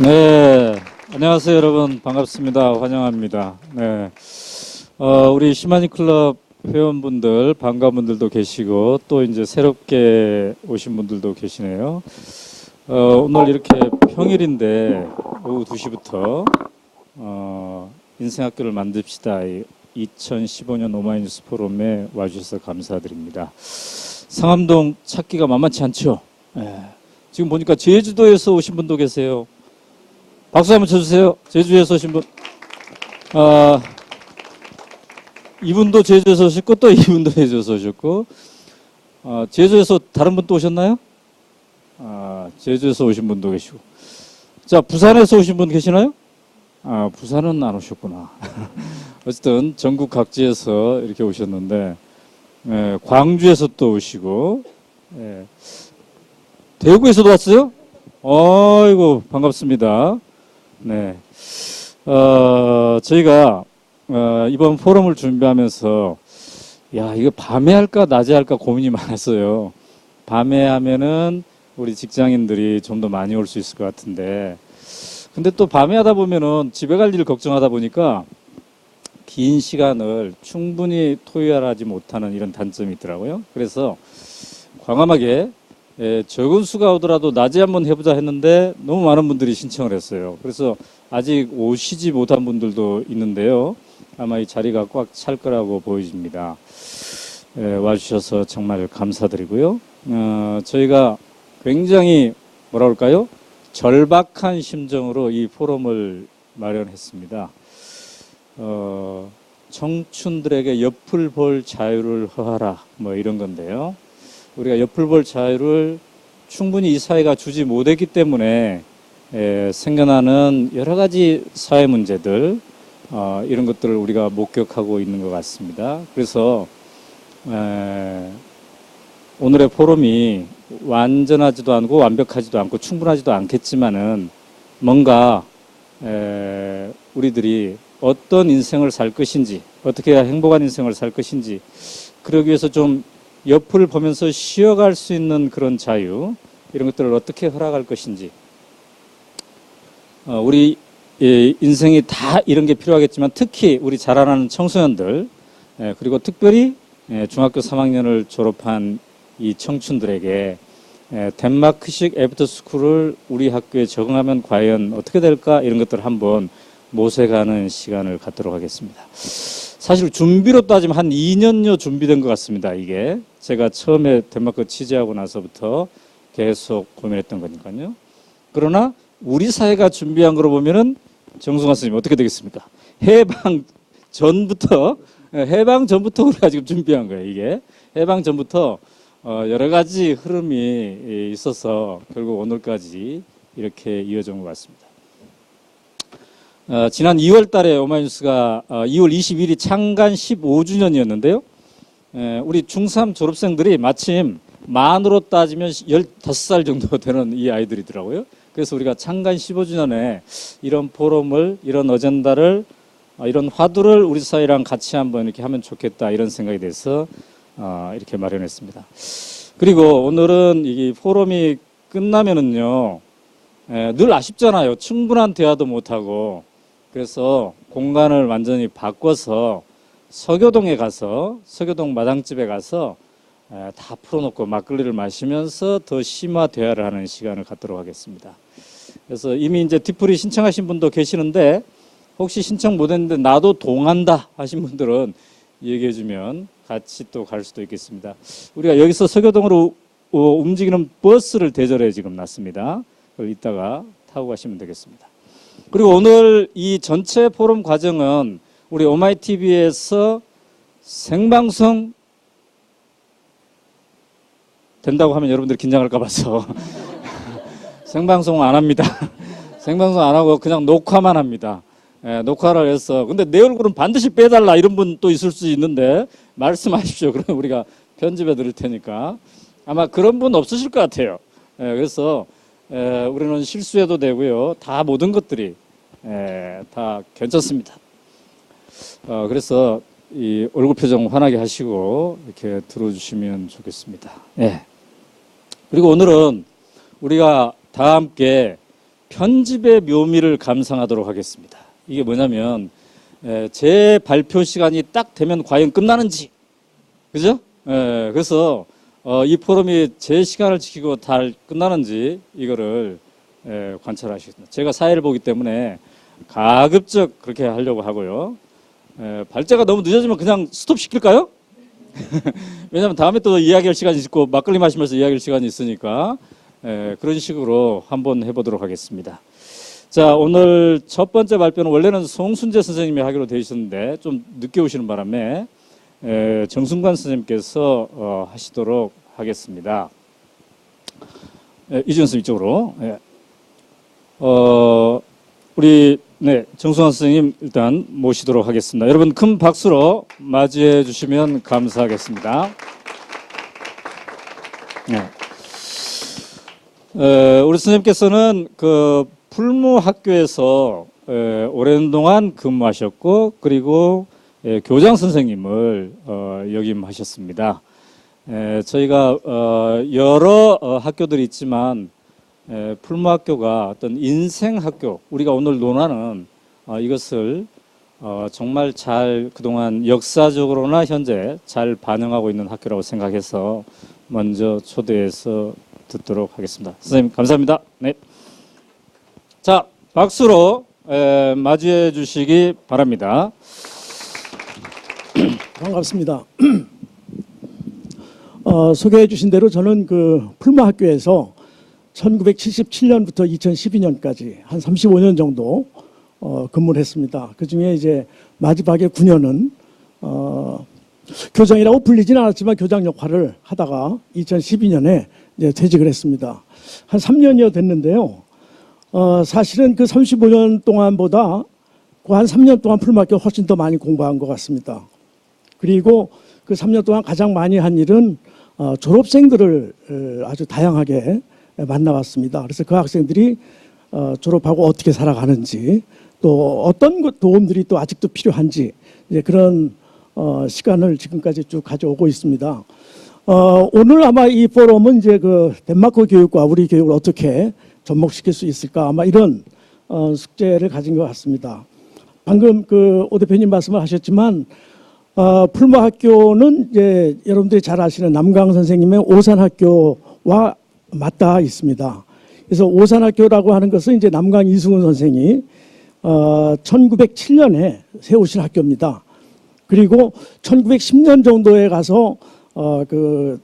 네, 안녕하세요 여러분, 반갑습니다. 환영합니다. 네, 우리 시마니 클럽 회원분들, 반가운 분들도 계시고 또 이제 새롭게 오신 분들도 계시네요. 오늘 이렇게 평일인데 오후 2시부터 인생학교를 만듭시다 2015년 오마이뉴스 포럼에 와주셔서 감사드립니다. 상암동 찾기가 만만치 않죠? 네. 지금 보니까 제주도에서 오신 분도 계세요. 박수 한번 쳐주세요. 제주에서 오신 분. 이분도 제주에서 오셨고, 또 이분도 제주에서 오셨고, 제주에서 다른 분 또 오셨나요? 제주에서 오신 분도 계시고. 자, 부산에서 오신 분 계시나요? 부산은 안 오셨구나. 어쨌든 전국 각지에서 이렇게 오셨는데, 광주에서 또 오시고, 대구에서도 왔어요? 아이고, 반갑습니다. 네. 저희가, 이번 포럼을 준비하면서, 야, 이거 밤에 할까, 낮에 할까 고민이 많았어요. 밤에 하면은 우리 직장인들이 좀 더 많이 올 수 있을 것 같은데, 근데 또 밤에 하다 보면은 집에 갈 일을 걱정하다 보니까 긴 시간을 충분히 토의하지 못하는 이런 단점이 있더라고요. 그래서 과감하게 적은 수가 오더라도 낮에 한번 해보자 했는데 너무 많은 분들이 신청을 했어요. 그래서 아직 오시지 못한 분들도 있는데요. 아마 이 자리가 꽉 찰 거라고 보여집니다. 와주셔서 정말 감사드리고요. 저희가 굉장히 뭐라 그럴까요? 절박한 심정으로 이 포럼을 마련했습니다. 청춘들에게 옆을 볼 자유를 허하라 뭐 이런 건데요. 우리가 옆을 볼 자유를 충분히 이 사회가 주지 못했기 때문에 생겨나는 여러 가지 사회 문제들 이런 것들을 우리가 목격하고 있는 것 같습니다. 그래서 오늘의 포럼이 완전하지도 않고 완벽하지도 않고 충분하지도 않겠지만은 뭔가 우리들이 어떤 인생을 살 것인지 어떻게 해야 행복한 인생을 살 것인지 그러기 위해서 좀 옆을 보면서 쉬어갈 수 있는 그런 자유 이런 것들을 어떻게 허락할 것인지 우리 인생이 다 이런 게 필요하겠지만 특히 우리 자라나는 청소년들 그리고 특별히 중학교 3학년을 졸업한 이 청춘들에게 덴마크식 애프터스쿨을 우리 학교에 적응하면 과연 어떻게 될까 이런 것들을 한번 모색하는 시간을 갖도록 하겠습니다. 사실 준비로 따지면 한 2년여 준비된 것 같습니다. 이게 제가 처음에 덴마크 취재하고 나서부터 계속 고민했던 거니까요. 그러나 우리 사회가 준비한 거로 보면은 정승환 선생님 어떻게 되겠습니까? 해방 전부터 우리가 지금 준비한 거예요. 이게 해방 전부터 여러 가지 흐름이 있어서 결국 오늘까지 이렇게 이어져 온 것 같습니다. 지난 2월 달에 오마이뉴스가 2월 20일이 창간 15주년이었는데요. 우리 중3 졸업생들이 마침 만으로 따지면 15살 정도 되는 이 아이들이더라고요. 그래서 우리가 창간 15주년에 이런 포럼을, 이런 어젠다를, 이런 화두를 우리 사회랑 같이 한번 이렇게 하면 좋겠다 이런 생각이 돼서 이렇게 마련했습니다. 그리고 오늘은 이 포럼이 끝나면은요, 늘 아쉽잖아요. 충분한 대화도 못하고. 그래서 공간을 완전히 바꿔서 서교동에 가서, 서교동 마당집에 가서 다 풀어놓고 막걸리를 마시면서 더 심화 대화를 하는 시간을 갖도록 하겠습니다. 그래서 이미 이제 디프리 신청하신 분도 계시는데 혹시 신청 못했는데 나도 동한다 하신 분들은 얘기해주면 같이 또 갈 수도 있겠습니다. 우리가 여기서 서교동으로 움직이는 버스를 대절해 지금 놨습니다. 그걸 이따가 타고 가시면 되겠습니다. 그리고 오늘 이 전체 포럼 과정은 우리 오마이TV에서 생방송 된다고 하면 여러분들이 긴장할까 봐서 생방송 안 합니다. 생방송 안 하고 그냥 녹화만 합니다. 녹화를 해서 근데 내 얼굴은 반드시 빼달라 이런 분 또 있을 수 있는데 말씀하십시오. 그럼 우리가 편집해 드릴 테니까 아마 그런 분 없으실 것 같아요. 그래서 우리는 실수해도 되고요. 다 모든 것들이 다 괜찮습니다. 그래서 이 얼굴 표정 환하게 하시고 이렇게 들어주시면 좋겠습니다. 그리고 오늘은 우리가 다 함께 편집의 묘미를 감상하도록 하겠습니다. 이게 뭐냐면 제 발표 시간이 딱 되면 과연 끝나는지, 그죠? 그래서 이 포럼이 제 시간을 지키고 잘 끝나는지 이거를 관찰하시겠습니다. 제가 사회를 보기 때문에 가급적 그렇게 하려고 하고요. 발제가 너무 늦어지면 그냥 스톱 시킬까요? 왜냐하면 다음에 또 이야기할 시간이 있고 막걸리 마시면서 이야기할 시간이 있으니까 그런 식으로 한번 해보도록 하겠습니다. 자, 오늘 첫 번째 발표는 원래는 송순재 선생님이 하기로 되어 있었는데 좀 늦게 오시는 바람에 정순관 선생님께서 하시도록 하겠습니다. 이준 선생님 이쪽으로. 우리 정순관 선생님 일단 모시도록 하겠습니다. 여러분 큰 박수로 맞이해 주시면 감사하겠습니다. 우리 선생님께서는 그 풀무학교에서 오랜 동안 근무하셨고 그리고 교장 선생님을 역임하셨습니다. 저희가 여러 학교들이 있지만 풀무학교가 어떤 인생학교, 우리가 오늘 논하는 이것을 정말 잘 그동안 역사적으로나 현재 잘 반영하고 있는 학교라고 생각해서 먼저 초대해서 듣도록 하겠습니다. 선생님 감사합니다. 네. 자, 박수로 맞이해 주시기 바랍니다. 반갑습니다. 소개해 주신 대로 저는 그 풀무학교에서 1977년부터 2012년까지 한 35년 정도 근무를 했습니다. 그 중에 이제 마지막에 9년은 교장이라고 불리진 않았지만 교장 역할을 하다가 2012년에 이제 퇴직을 했습니다. 한 3년여 됐는데요. 사실은 그 35년 동안보다 그 한 3년 동안 풀무학교 훨씬 더 많이 공부한 것 같습니다. 그리고 그 3년 동안 가장 많이 한 일은 졸업생들을 아주 다양하게 만나봤습니다. 그래서 그 학생들이 졸업하고 어떻게 살아가는지 또 어떤 도움들이 또 아직도 필요한지 이제 그런 시간을 지금까지 쭉 가져오고 있습니다. 오늘 아마 이 포럼은 이제 그 덴마크 교육과 우리 교육을 어떻게 접목시킬 수 있을까 아마 이런 숙제를 가진 것 같습니다. 방금 그 오 대표님 말씀을 하셨지만 풀무학교는 이제 여러분들이 잘 아시는 남강 선생님의 오산학교와 맞닿아 있습니다. 그래서 오산학교라고 하는 것은 이제 남강 이승훈 선생이 1907년에 세우신 학교입니다. 그리고 1910년 정도에 가서 그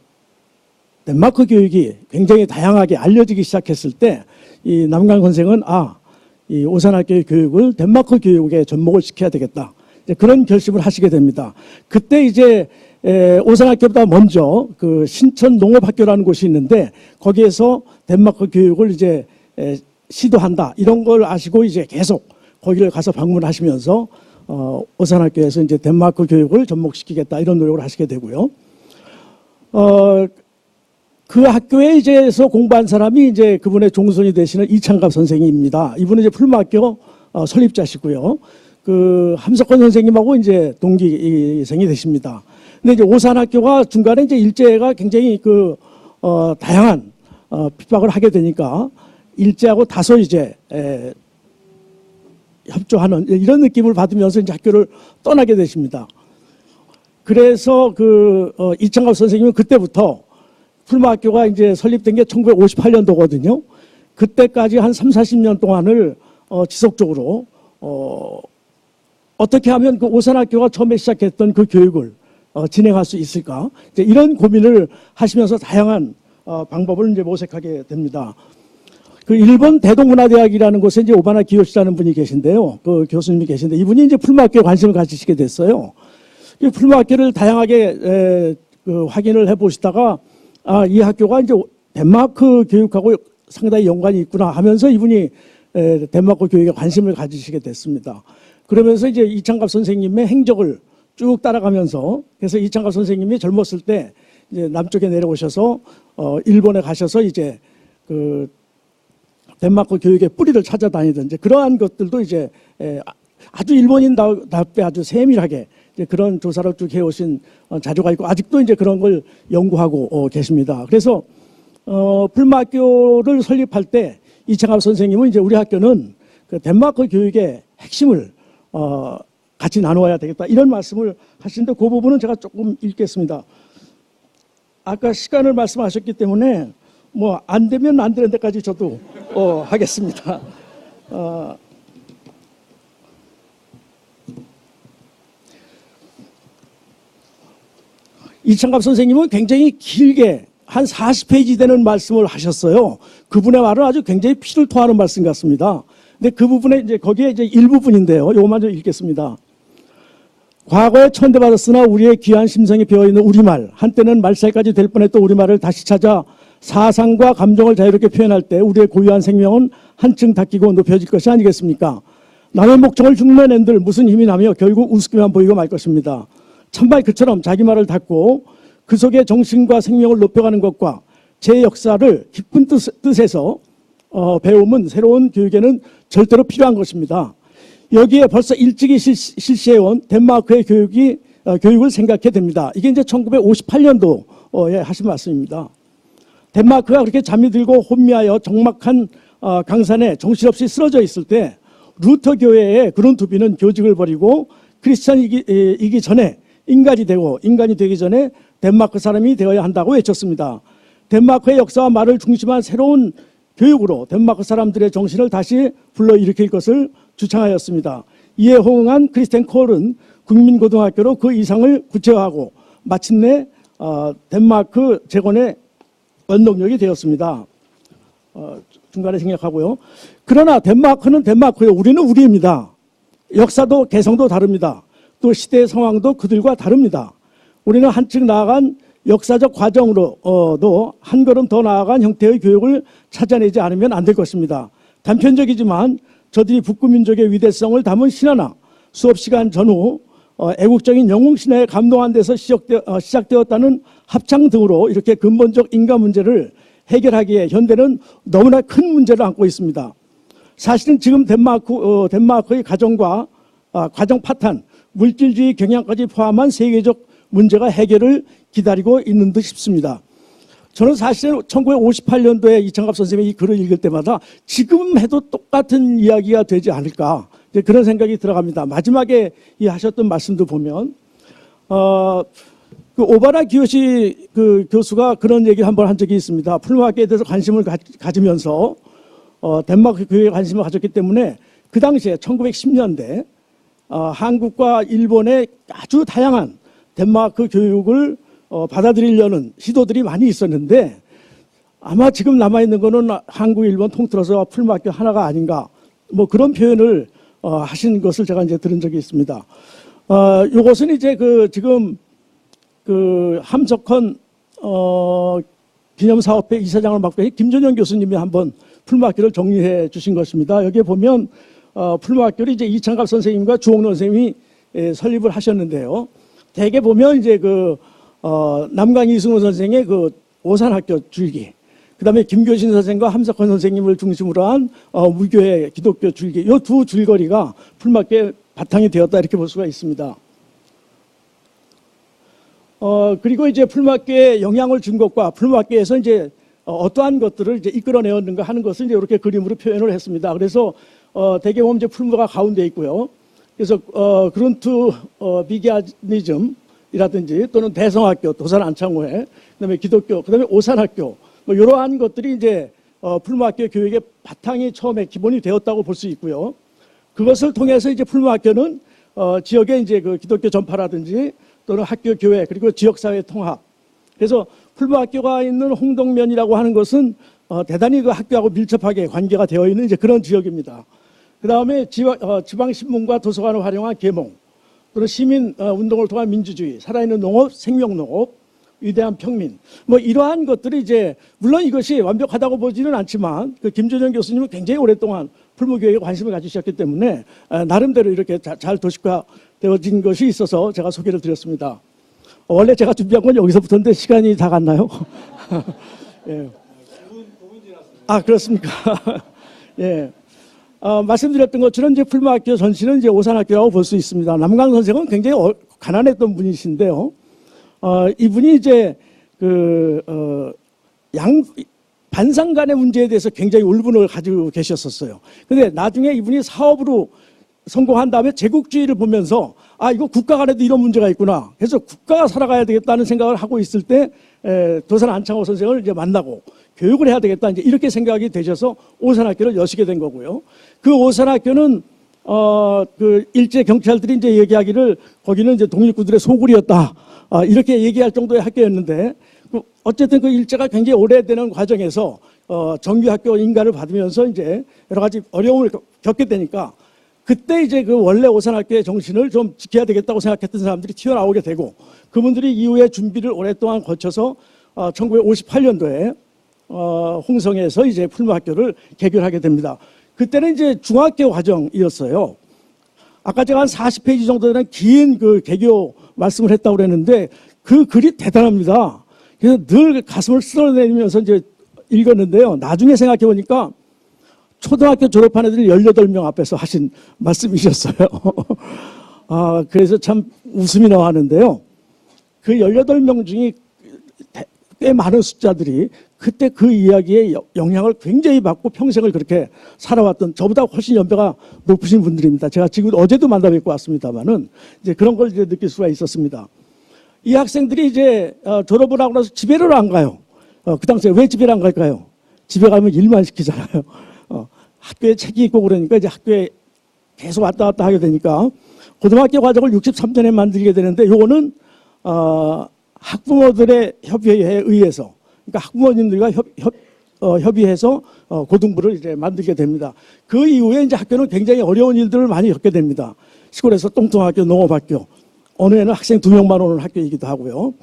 덴마크 교육이 굉장히 다양하게 알려지기 시작했을 때 이 남강 선생은 이 오산학교의 교육을 덴마크 교육에 접목을 시켜야 되겠다. 이제 그런 결심을 하시게 됩니다. 그때 이제 오산학교보다 먼저 그 신천 농업학교라는 곳이 있는데 거기에서 덴마크 교육을 이제 시도한다. 이런 걸 아시고 이제 계속 거기를 가서 방문하시면서 오산학교에서 이제 덴마크 교육을 접목시키겠다. 이런 노력을 하시게 되고요. 그 학교에 이제서 공부한 사람이 이제 그분의 종손이 되시는 이창갑 선생님입니다. 이분은 이제 풀무학교 설립자시고요. 그 함석헌 선생님하고 이제 동기생이 되십니다. 근데 이제 오산학교가 중간에 이제 일제가 굉장히 그 다양한 핍박을 하게 되니까 일제하고 다소 이제 협조하는 이런 느낌을 받으면서 이제 학교를 떠나게 되십니다. 그래서 그 이창갑 선생님은 그때부터 풀무학교가 이제 설립된 게 1958년도거든요. 그때까지 한 3, 40년 동안을 지속적으로 어떻게 하면 그 오산학교가 처음에 시작했던 그 교육을 진행할 수 있을까? 이제 이런 고민을 하시면서 다양한 방법을 이제 모색하게 됩니다. 그 일본 대동문화대학이라는 곳에 이제 오바나 기요시라는 분이 계신데요. 그 교수님이 계신데 이분이 이제 풀무학교에 관심을 가지시게 됐어요. 이 풀무학교를 다양하게 확인을 해보시다가 이 학교가 이제 덴마크 교육하고 상당히 연관이 있구나 하면서 이분이 덴마크 교육에 관심을 가지시게 됐습니다. 그러면서 이제 이창갑 선생님의 행적을 쭉 따라가면서 그래서 이창갑 선생님이 젊었을 때 이제 남쪽에 내려오셔서 일본에 가셔서 이제 그 덴마크 교육의 뿌리를 찾아다니던 이제 그러한 것들도 이제 아주 일본인답게 아주 세밀하게 이제 그런 조사를 쭉 해오신 자료가 있고 아직도 이제 그런 걸 연구하고 계십니다. 그래서 풀무학교를 설립할 때 이창갑 선생님은 이제 우리 학교는 그 덴마크 교육의 핵심을 같이 나누어야 되겠다 이런 말씀을 하시는데 그 부분은 제가 조금 읽겠습니다. 아까 시간을 말씀하셨기 때문에 뭐 안 되면 안 되는 데까지 저도 하겠습니다. 이창갑 선생님은 굉장히 길게 한 40페이지 되는 말씀을 하셨어요. 그분의 말은 아주 굉장히 피를 토하는 말씀 같습니다. 근데 그 부분에 이제 거기에 이제 일부분인데요. 요것만 좀 읽겠습니다. 과거에 천대받았으나 우리의 귀한 심성이 배어있는 우리말, 한때는 말살까지 될 뻔했던 우리말을 다시 찾아 사상과 감정을 자유롭게 표현할 때 우리의 고유한 생명은 한층 닦이고 높여질 것이 아니겠습니까? 남의 목적을 흉내낸들 무슨 힘이 나며 결국 우습게만 보이고 말 것입니다. 참말 그처럼 자기 말을 닫고 그 속에 정신과 생명을 높여가는 것과 제 역사를 깊은 뜻에서 배움은 새로운 교육에는 절대로 필요한 것입니다. 여기에 벌써 일찍이 실시해온 덴마크의 교육을 생각해 됩니다. 이게 이제 1958년도에 하신 말씀입니다. 덴마크가 그렇게 잠이 들고 혼미하여 적막한 강산에 정신없이 쓰러져 있을 때 루터 교회의 그룬투비는 교직을 버리고 크리스찬이기 전에 인간이 되기 전에 덴마크 사람이 되어야 한다고 외쳤습니다. 덴마크의 역사와 말을 중심한 새로운 교육으로 덴마크 사람들의 정신을 다시 불러일으킬 것을 주창하였습니다. 이에 호응한 크리스텐 콜은 국민고등학교로 그 이상을 구체화하고 마침내 덴마크 재건의 원동력이 되었습니다. 중간에 생략하고요. 그러나 덴마크는 덴마크예요. 우리는 우리입니다. 역사도 개성도 다릅니다. 또 시대의 상황도 그들과 다릅니다. 우리는 한층 나아간 역사적 과정으로도 한 걸음 더 나아간 형태의 교육을 찾아내지 않으면 안 될 것입니다. 단편적이지만 저들이 북구민족의 위대성을 담은 신화나 수업시간 전후 애국적인 영웅신화에 감동한 데서 시작되었다는 합창 등으로 이렇게 근본적 인간 문제를 해결하기에 현대는 너무나 큰 문제를 안고 있습니다. 사실은 지금 덴마크의 가정과 가정 파탄, 물질주의 경향까지 포함한 세계적 문제가 해결을 기다리고 있는 듯 싶습니다. 저는 사실은 1958년도에 이창갑 선생님의 이 글을 읽을 때마다 지금 해도 똑같은 이야기가 되지 않을까 그런 생각이 들어갑니다. 마지막에 이 하셨던 말씀도 보면 그 오바나 기요시 그 교수가 그런 얘기를 한번 한 적이 있습니다. 풀마학에 대해서 관심을 가지면서 덴마크 교육에 관심을 가졌기 때문에 그 당시에 1910년대 한국과 일본의 아주 다양한 덴마크 교육을 받아들이려는 시도들이 많이 있었는데 아마 지금 남아있는 거는 한국, 일본 통틀어서 풀마학교 하나가 아닌가 뭐 그런 표현을 하신 것을 제가 이제 들은 적이 있습니다. 이것은 이제 지금 함석헌 기념사업회 이사장을 맡고 계신 김전영 교수님이 한번 풀마학교를 정리해 주신 것입니다. 여기에 보면 풀마학교를 이제 이창갑 선생님과 주홍론 선생님이 설립을 하셨는데요. 대개 보면 이제 남강 이승훈 선생의 오산학교 줄기, 그다음에 김교신 선생과 함석헌 선생님을 중심으로 한 무교의 기독교 줄기, 이 두 줄거리가 풀마학교의 바탕이 되었다 이렇게 볼 수가 있습니다. 그리고 이제 풀마학교에 영향을 준 것과 풀마학교에서 이제 어떠한 것들을 이제 이끌어내었는가 하는 것을 이제 이렇게 그림으로 표현을 했습니다. 그래서 대개 보면 이제 풀마가 가운데 있고요. 그래서 그룬트 비기아니즘이라든지 또는 대성학교, 도산 안창호회, 그다음에 기독교, 그다음에 오산학교 뭐 이러한 것들이 이제 풀마학교 교육의 바탕이 처음에 기본이 되었다고 볼 수 있고요. 그것을 통해서 이제 풀마학교는 지역의 이제 기독교 전파라든지 또는 학교 교회 그리고 지역사회 통합. 그래서 풀마학교가 있는 홍동면이라고 하는 것은 대단히 학교하고 밀접하게 관계가 되어 있는 이제 그런 지역입니다. 그 다음에 지방신문과 도서관을 활용한 계몽, 또는 시민 운동을 통한 민주주의, 살아있는 농업, 생명농업, 위대한 평민, 뭐 이러한 것들이 이제 물론 이것이 완벽하다고 보지는 않지만 김전영 교수님은 굉장히 오랫동안 풀무교육에 관심을 가지셨기 때문에 나름대로 이렇게 잘 도식화되어진 것이 있어서 제가 소개를 드렸습니다. 원래 제가 준비한 건 여기서부터인데 시간이 다 갔나요? 예. 아 그렇습니까? 예. 말씀드렸던 것처럼 이제 풀마학교 전신은 이제 오산학교라고 볼 수 있습니다. 남강 선생은 굉장히 가난했던 분이신데요. 이분이 이제 반상 간의 문제에 대해서 굉장히 울분을 가지고 계셨었어요. 근데 나중에 이분이 사업으로 성공한 다음에 제국주의를 보면서 아, 이거 국가 간에도 이런 문제가 있구나. 그래서 국가가 살아가야 되겠다는 생각을 하고 있을 때 도산 안창호 선생을 이제 만나고 교육을 해야 되겠다. 이제 이렇게 생각이 되셔서 오산학교를 여시게 된 거고요. 그 오산학교는 그 일제 경찰들이 이제 얘기하기를 거기는 이제 독립군들의 소굴이었다. 이렇게 얘기할 정도의 학교였는데 어쨌든 그 일제가 굉장히 오래되는 과정에서 정규학교 인가를 받으면서 이제 여러 가지 어려움을 겪게 되니까 그때 이제 그 원래 오산학교의 정신을 좀 지켜야 되겠다고 생각했던 사람들이 튀어나오게 되고 그분들이 이후에 준비를 오랫동안 거쳐서 1958년도에 홍성에서 이제 풀무학교를 개교하게 됩니다. 그때는 이제 중학교 과정이었어요. 아까 제가 한 40페이지 정도 되는 긴 그 개교 말씀을 했다고 그랬는데 그 글이 대단합니다. 그래서 늘 가슴을 쓸어내리면서 이제 읽었는데요. 나중에 생각해 보니까 초등학교 졸업한 애들이 18명 앞에서 하신 말씀이셨어요. 그래서 참 웃음이 나왔는데요. 그 18명 중에 꽤 많은 숫자들이 그때 그 이야기에 영향을 굉장히 받고 평생을 그렇게 살아왔던 저보다 훨씬 연배가 높으신 분들입니다. 제가 지금 어제도 만나 뵙고 왔습니다만은 이제 그런 걸 이제 느낄 수가 있었습니다. 이 학생들이 이제 졸업을 하고 나서 집에를 안 가요. 그 당시에 왜 집에를 안 갈까요? 집에 가면 일만 시키잖아요. 학교에 책이 있고 그러니까 이제 학교에 계속 왔다 갔다 하게 되니까 고등학교 과정을 63년에 만들게 되는데 요거는 학부모들의 협의에 의해서 그러니까 학부모님들과 협의해서 고등부를 이제 만들게 됩니다. 그 이후에 이제 학교는 굉장히 어려운 일들을 많이 겪게 됩니다. 시골에서 똥통학교, 농업학교, 어느 애는 학생 2명만 오는 학교이기도 하고요.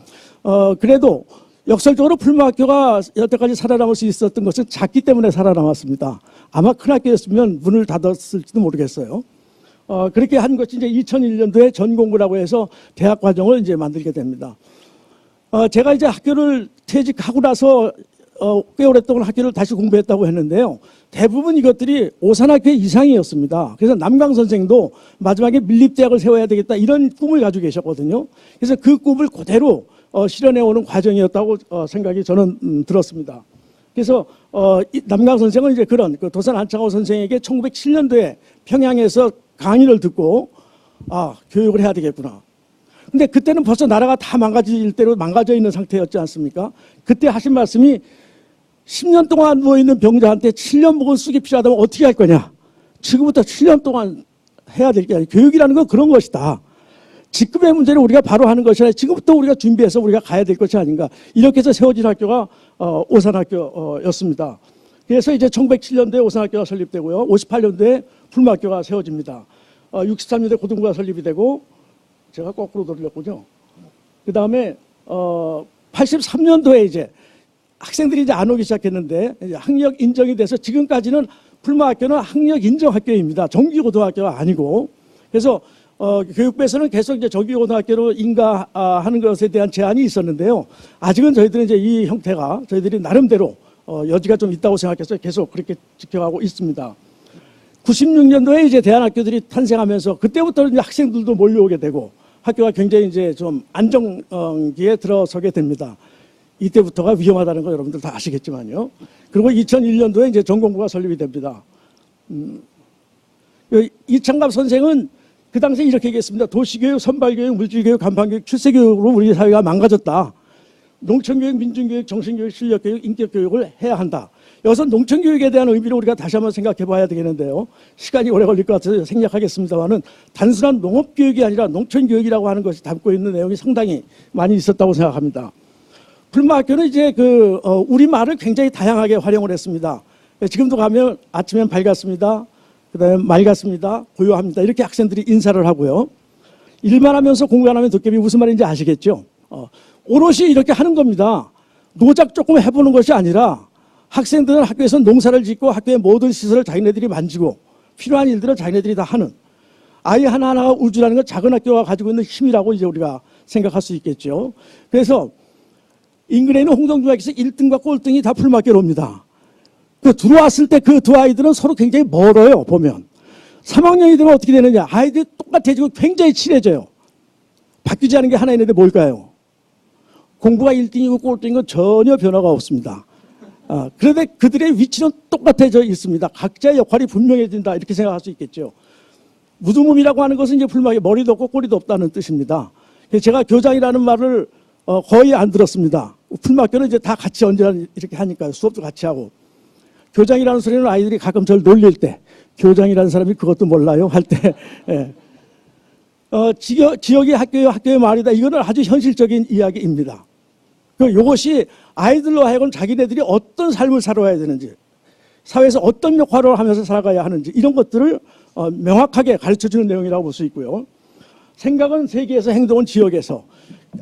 그래도 역설적으로 풀무학교가 여태까지 살아남을 수 있었던 것은 작기 때문에 살아남았습니다. 아마 큰 학교였으면 문을 닫았을지도 모르겠어요. 그렇게 한 것이 이제 2001년도에 전공부라고 해서 대학 과정을 이제 만들게 됩니다. 제가 이제 학교를 퇴직하고 나서 꽤 오랫동안 학교를 다시 공부했다고 했는데요. 대부분 이것들이 오산학교 이상이었습니다. 그래서 남강 선생도 마지막에 밀립대학을 세워야 되겠다 이런 꿈을 가지고 계셨거든요. 그래서 그 꿈을 그대로 실현해오는 과정이었다고 생각이 저는 들었습니다. 그래서 남강 선생은 이제 그런 그 도산 안창호 선생에게 1907년도에 평양에서 강의를 듣고 교육을 해야 되겠구나. 근데 그때는 벌써 나라가 다 망가질 대로 망가져 있는 상태였지 않습니까? 그때 하신 말씀이 10년 동안 누워있는 병자한테 7년 묵은 쑥이 필요하다면 어떻게 할 거냐? 지금부터 7년 동안 해야 될 게 아니라 교육이라는 건 그런 것이다. 직급의 문제를 우리가 바로 하는 것이 아니라 지금부터 우리가 준비해서 우리가 가야 될 것이 아닌가. 이렇게 해서 세워진 학교가 오산학교였습니다. 그래서 이제 1907년도에 오산학교가 설립되고요. 58년도에 풀무학교가 세워집니다. 63년도에 고등부가 설립이 되고 제가 거꾸로 돌렸군요. 그 다음에 83년도에 이제 학생들이 이제 안 오기 시작했는데 이제 학력 인정이 돼서 지금까지는 풀무학교는 학력 인정 학교입니다. 정규고등학교가 아니고 그래서 교육부에서는 계속 이제 정규고등학교로 인가하는 것에 대한 제한이 있었는데요. 아직은 저희들은 이제 이 형태가 저희들이 나름대로 여지가 좀 있다고 생각해서 계속 그렇게 지켜가고 있습니다. 96년도에 이제 대안학교들이 탄생하면서 그때부터 이제 학생들도 몰려오게 되고 학교가 굉장히 이제 좀 안정기에 들어서게 됩니다. 이때부터가 위험하다는 거 여러분들 다 아시겠지만요. 그리고 2001년도에 이제 전공부가 설립이 됩니다. 이창갑 선생은 그 당시에 이렇게 얘기했습니다. 도시교육, 선발교육, 물질교육, 간판교육, 출세교육으로 우리 사회가 망가졌다. 농촌교육, 민중교육, 정신교육, 실력교육, 인격교육을 해야 한다. 여기서 농촌교육에 대한 의미를 우리가 다시 한번 생각해 봐야 되겠는데요. 시간이 오래 걸릴 것 같아서 생략하겠습니다만은 단순한 농업교육이 아니라 농촌교육이라고 하는 것이 담고 있는 내용이 상당히 많이 있었다고 생각합니다. 풀무학교는 이제 우리말을 굉장히 다양하게 활용을 했습니다. 지금도 가면 아침엔 밝았습니다. 그 다음에 맑았습니다. 고요합니다. 이렇게 학생들이 인사를 하고요. 일만 하면서 공부 안 하면 도깨비 무슨 말인지 아시겠죠? 오롯이 이렇게 하는 겁니다. 노작 조금 해보는 것이 아니라 학생들은 학교에서 농사를 짓고 학교의 모든 시설을 자기네들이 만지고 필요한 일들을 자기네들이 다 하는 아이 하나하나가 우주라는 건 작은 학교가 가지고 있는 힘이라고 이제 우리가 생각할 수 있겠죠. 그래서 인근에 있는 홍성중학교에서 1등과 꼴등이 다 풀무학교로 옵니다. 들어왔을 때 그 두 아이들은 서로 굉장히 멀어요, 보면. 3학년이 되면 어떻게 되느냐. 아이들이 똑같아지고 굉장히 친해져요. 바뀌지 않은 게 하나 있는데 뭘까요? 공부가 1등이고 꼴등인 건 전혀 변화가 없습니다. 그런데 그들의 위치는 똑같아져 있습니다. 각자의 역할이 분명해진다 이렇게 생각할 수 있겠죠. 무두몸이라고 하는 것은 이제 풀막에 머리도 없고 꼬리도 없다는 뜻입니다. 제가 교장이라는 말을 거의 안 들었습니다. 풀막교는 이제 다 같이 언제나 이렇게 하니까요. 수업도 같이 하고. 교장이라는 소리는 아이들이 가끔 저를 놀릴 때, 교장이라는 사람이 그것도 몰라요 할 때, 예. 지역이 학교의 말이다. 이거는 아주 현실적인 이야기입니다. 이것이 아이들로 하여금 자기네들이 어떤 삶을 살아야 되는지, 사회에서 어떤 역할을 하면서 살아가야 하는지 이런 것들을 명확하게 가르쳐주는 내용이라고 볼 수 있고요. 생각은 세계에서, 행동은 지역에서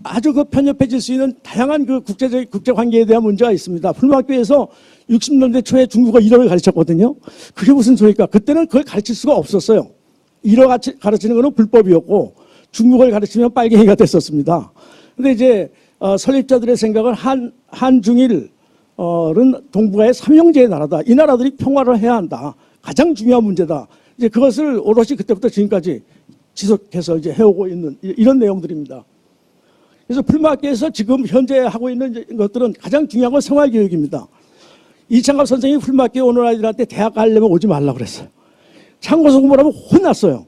아주 편협해질 수 있는 다양한 국제 관계에 대한 문제가 있습니다. 풀막교에서 60년대 초에 중국어 1어를 가르쳤거든요. 그게 무슨 소리일까? 그때는 그걸 가르칠 수가 없었어요. 1어 가르치는 것은 불법이었고 중국어를 가르치면 빨갱이가 됐었습니다. 근데 이제 설립자들의 생각은 한중일은 동북아의 삼형제의 나라다. 이 나라들이 평화를 해야 한다. 가장 중요한 문제다. 이제 그것을 오롯이 그때부터 지금까지 지속해서 이제 해오고 있는 이런 내용들입니다. 그래서 풀막교에서 지금 현재 하고 있는 것들은 가장 중요한 건 생활교육입니다. 이창갑 선생님이 풀막교에 오는 아이들한테 대학 가려면 오지 말라고 그랬어요. 참고서 공부하면 혼났어요.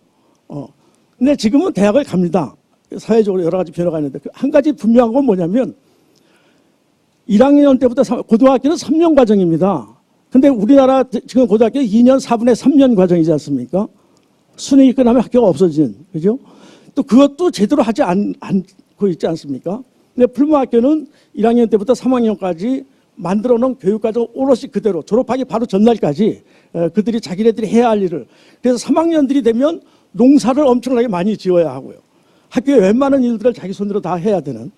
근데 지금은 대학을 갑니다. 사회적으로 여러 가지 변화가 있는데 한 가지 분명한 건 뭐냐면 1학년 때부터 고등학교는 3년 과정입니다. 근데 우리나라 지금 고등학교 2년 4분의 3년 과정이지 않습니까? 수능이 끝나면 학교가 없어진, 그죠? 또 그것도 제대로 하지 않고 있지 않습니까? 근데 풀막학교는 1학년 때부터 3학년까지 만들어 놓은 교육과정 오롯이 그대로 졸업하기 바로 전날까지 그들이 자기네들이 해야 할 일을, 그래서 3학년들이 되면 농사를 엄청나게 많이 지어야 하고요. 학교에 웬만한 일들을 자기 손으로 다 해야 되는.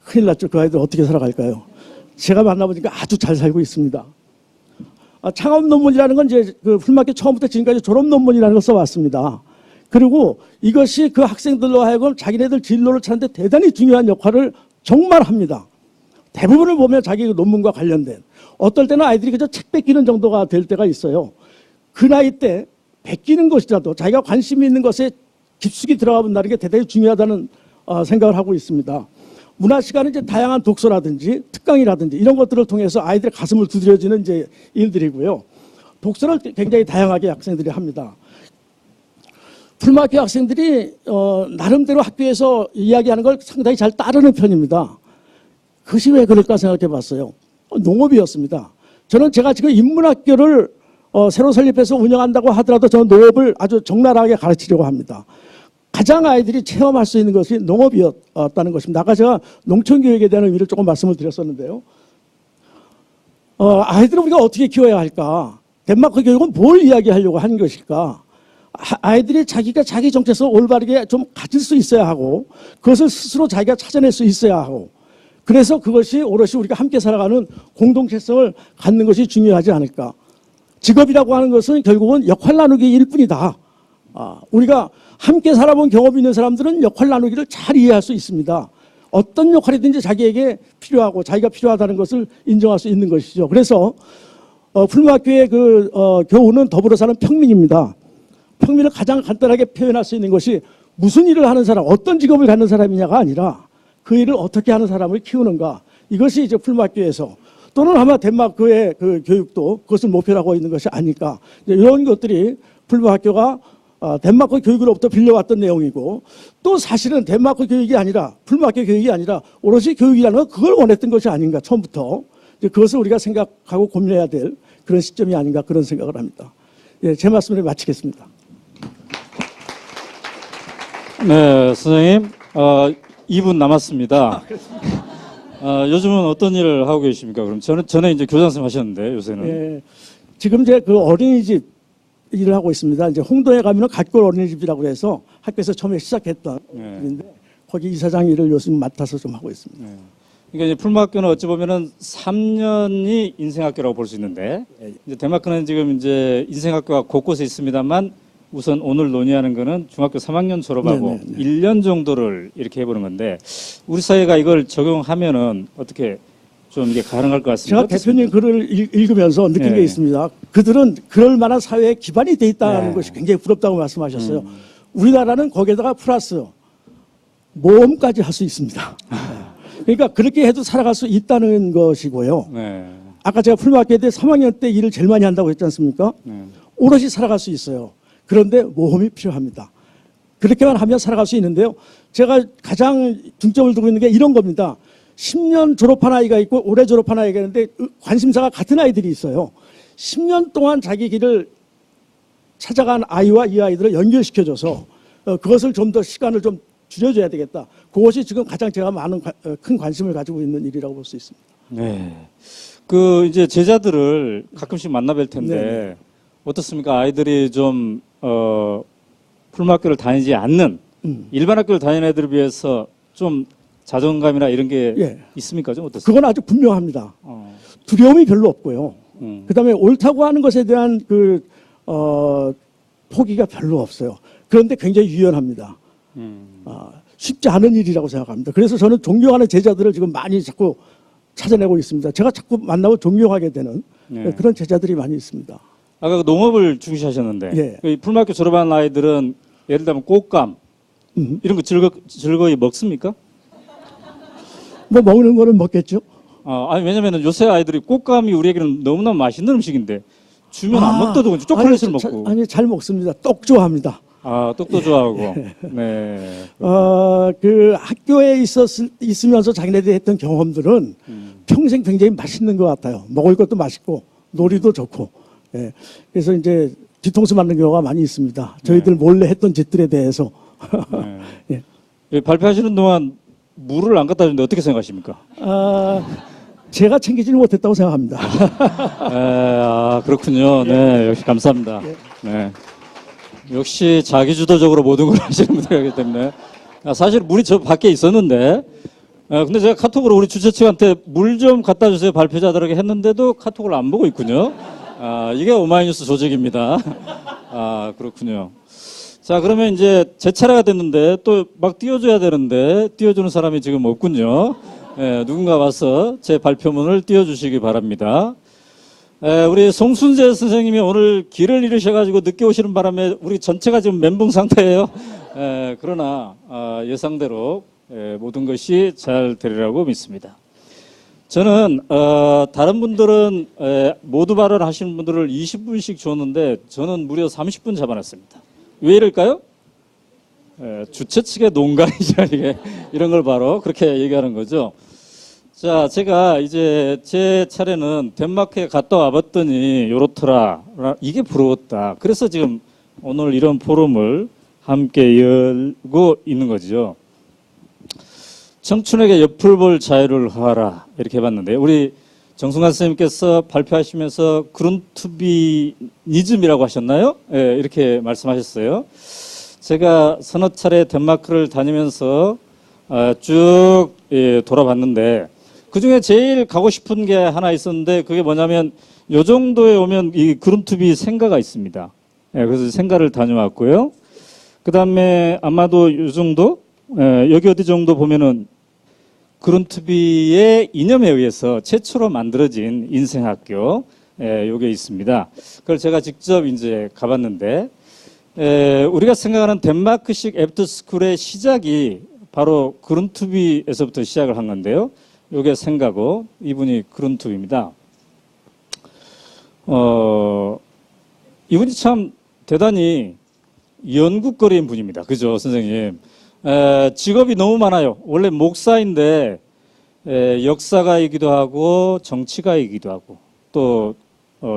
큰일 났죠. 그 아이들 어떻게 살아갈까요? 제가 만나보니까 아주 잘 살고 있습니다. 창업 논문이라는 건 이제 그 풀막교 처음부터 지금까지 졸업 논문이라는 걸 써왔습니다. 그리고 이것이 그 학생들로 하여금 자기네들 진로를 찾는데 대단히 중요한 역할을 정말 합니다. 대부분을 보면 자기 논문과 관련된, 어떨 때는 아이들이 그저 책 뺏기는 정도가 될 때가 있어요. 그 나이 때 뺏기는 것이라도 자기가 관심이 있는 것에 깊숙이 들어가 본다는 게 대단히 중요하다는 생각을 하고 있습니다. 문화 시간은 이제 다양한 독서라든지 특강이라든지 이런 것들을 통해서 아이들의 가슴을 두드려지는 이제 일들이고요. 독서를 굉장히 다양하게 학생들이 합니다. 풀막교 학생들이 나름대로 학교에서 이야기하는 걸 상당히 잘 따르는 편입니다. 그것이 왜 그럴까 생각해 봤어요. 농업이었습니다. 제가 지금 인문학교를 새로 설립해서 운영한다고 하더라도 저는 농업을 아주 적나라하게 가르치려고 합니다. 가장 아이들이 체험할 수 있는 것이 농업이었다는 것입니다. 아까 제가 농촌교육에 대한 의미를 조금 말씀을 드렸었는데요. 아이들을 우리가 어떻게 키워야 할까? 덴마크 교육은 뭘 이야기하려고 하는 것일까? 아이들이 자기가 자기 정체성을 올바르게 좀 가질 수 있어야 하고 그것을 스스로 자기가 찾아낼 수 있어야 하고, 그래서 그것이 오롯이 우리가 함께 살아가는 공동체성을 갖는 것이 중요하지 않을까. 직업이라고 하는 것은 결국은 역할 나누기일 뿐이다. 우리가 함께 살아본 경험이 있는 사람들은 역할 나누기를 잘 이해할 수 있습니다. 어떤 역할이든지 자기에게 필요하고 자기가 필요하다는 것을 인정할 수 있는 것이죠. 그래서 풀막교의 교훈은 더불어 사는 평민입니다. 평민을 가장 간단하게 표현할 수 있는 것이 무슨 일을 하는 사람, 어떤 직업을 갖는 사람이냐가 아니라 그 일을 어떻게 하는 사람을 키우는가. 이것이 이제 풀막교에서, 또는 아마 덴마크의 그 교육도 그것을 목표로 하고 있는 것이 아닐까. 이런 것들이 풀막교가 덴마크 교육으로부터 빌려왔던 내용이고, 또 사실은 덴마크 교육이 아니라 풀막교 교육이 아니라 오롯이 교육이라는 건 그걸 원했던 것이 아닌가. 처음부터 그것을 우리가 생각하고 고민해야 될 그런 시점이 아닌가, 그런 생각을 합니다. 예, 제 말씀을 마치겠습니다. 네, 선생님, 2분 남았습니다. 요즘은 어떤 일을 하고 계십니까? 그럼 전에 이제 교장 선생님 하셨는데 요새는. 예, 지금 이제 그 어린이집 일을 하고 있습니다. 이제 홍도에 가면은 갓골 어린이집이라고 해서 학교에서 처음에 시작했던 일인데 거기 이사장 일을 요즘 맡아서 좀 하고 있습니다. 네. 그러니까 이제 풀막교는 어찌 보면은 3년이 인생학교라고 볼 수 있는데, 이제 덴마크는 지금 이제 인생학교가 곳곳에 있습니다만 우선 오늘 논의하는 거는 중학교 3학년 졸업하고 1년 정도를 이렇게 해보는 건데, 우리 사회가 이걸 적용하면은 어떻게 좀 이게 가능할 것 같습니다. 제가 대표님 글을 읽으면서 느낀 게 있습니다. 그들은 그럴 만한 사회에 기반이 돼 있다는 것이 굉장히 부럽다고 말씀하셨어요. 우리나라는 거기에다가 플러스 모험까지 할 수 있습니다. 그러니까 그렇게 해도 살아갈 수 있다는 것이고요. 네. 아까 제가 풀마켓에 3학년 때 일을 제일 많이 한다고 했지 않습니까? 네. 오롯이 살아갈 수 있어요. 그런데 모험이 필요합니다. 그렇게만 하면 살아갈 수 있는데요. 제가 가장 중점을 두고 있는 게 이런 겁니다. 10년 졸업한 아이가 있고 올해 졸업한 아이가 있는데 관심사가 같은 아이들이 있어요. 10년 동안 자기 길을 찾아간 아이와 이 아이들을 연결시켜줘서 그것을 좀 더 시간을 좀 줄여줘야 되겠다. 그것이 지금 가장 제가 큰 관심을 가지고 있는 일이라고 볼 수 있습니다. 네. 그 이제 제자들을 가끔씩 만나뵐 텐데 네네. 어떻습니까? 아이들이 좀 풀마학교를 다니지 않는 일반 학교를 다니는 애들에 비해서 좀 자존감이나 이런 게 예. 있습니까? 좀 어떻습니까? 그건 아주 분명합니다. 어. 두려움이 별로 없고요. 음. 그다음에 옳다고 하는 것에 대한 포기가 별로 없어요. 그런데 굉장히 유연합니다. 쉽지 않은 일이라고 생각합니다. 그래서 저는 존경하는 제자들을 지금 많이 자꾸 찾아내고 있습니다. 제가 자꾸 만나고 존경하게 되는 네. 그런 제자들이 많이 있습니다. 아까 그 농업을 중시하셨는데 예. 그 풀마학교 졸업한 아이들은 예를 들면 꽃감 이런 거 즐거이 먹습니까? 뭐 먹는 거는 먹겠죠. 아니 왜냐면은 요새 아이들이 꽃감이 우리에게는 너무나 맛있는 음식인데 주면 안 먹더라고요. 초콜릿을 먹고. 아니 잘 먹습니다. 떡 좋아합니다. 떡도 좋아하고. 네. 그 학교에 있으면서 자기네들이 했던 경험들은 평생 굉장히 맛있는 것 같아요. 먹을 것도 맛있고 놀이도 좋고. 예. 그래서 이제 뒤통수 맞는 경우가 많이 있습니다. 저희들 몰래 했던 짓들에 대해서. 네. 예. 발표하시는 동안 물을 안 갖다 주는데 어떻게 생각하십니까? 제가 챙기지는 못했다고 생각합니다. 그렇군요. 네, 역시 감사합니다. 네. 역시 자기주도적으로 모든 걸 하시는 분들이기 때문에. 사실 물이 저 밖에 있었는데, 근데 제가 카톡으로 우리 주최 측한테 물 좀 갖다 주세요 발표자들에게 했는데도 카톡을 안 보고 있군요. 이게 오마이뉴스 조직입니다. 그렇군요. 자, 그러면 이제 제 차례가 됐는데 또 막 띄워줘야 되는데 띄워주는 사람이 지금 없군요. 누군가 와서 제 발표문을 띄워주시기 바랍니다. 우리 송순재 선생님이 오늘 길을 잃으셔가지고 늦게 오시는 바람에 우리 전체가 지금 멘붕 상태예요. 그러나 예상대로 모든 것이 잘 되리라고 믿습니다. 저는 다른 분들은 모두 발언하시는 분들을 20분씩 줬는데 저는 무려 30분 잡아놨습니다. 왜 이럴까요? 주최 측의 농간이죠, 이게. 이런 걸 바로 그렇게 얘기하는 거죠. 자, 제가 이제 제 차례는 덴마크에 갔다 와봤더니 요렇더라. 이게 부러웠다. 그래서 지금 오늘 이런 포럼을 함께 열고 있는 거죠. 청춘에게 옆을 볼 자유를 하라. 이렇게 해봤는데, 우리 정승환 선생님께서 발표하시면서 그룬투비니즘이라고 하셨나요? 예, 이렇게 말씀하셨어요. 제가 서너 차례 덴마크를 다니면서 쭉 돌아봤는데 그중에 제일 가고 싶은 게 하나 있었는데 그게 뭐냐면 요 정도에 오면 이 그룬투비 생가가 있습니다. 예, 그래서 생가를 다녀왔고요. 그 다음에 아마도 요 정도 여기 어디 정도 보면은 그룬투비의 이념에 의해서 최초로 만들어진 인생학교 요게 있습니다. 그걸 제가 직접 이제 가봤는데 우리가 생각하는 덴마크식 애프터스쿨의 시작이 바로 그룬투비에서부터 시작을 한 건데요. 요게 생가고 이분이 그룬투비입니다. 이분이 참 대단히 연구거리인 분입니다. 그죠, 선생님? 직업이 너무 많아요. 원래 목사인데 역사가이기도 하고 정치가이기도 하고 또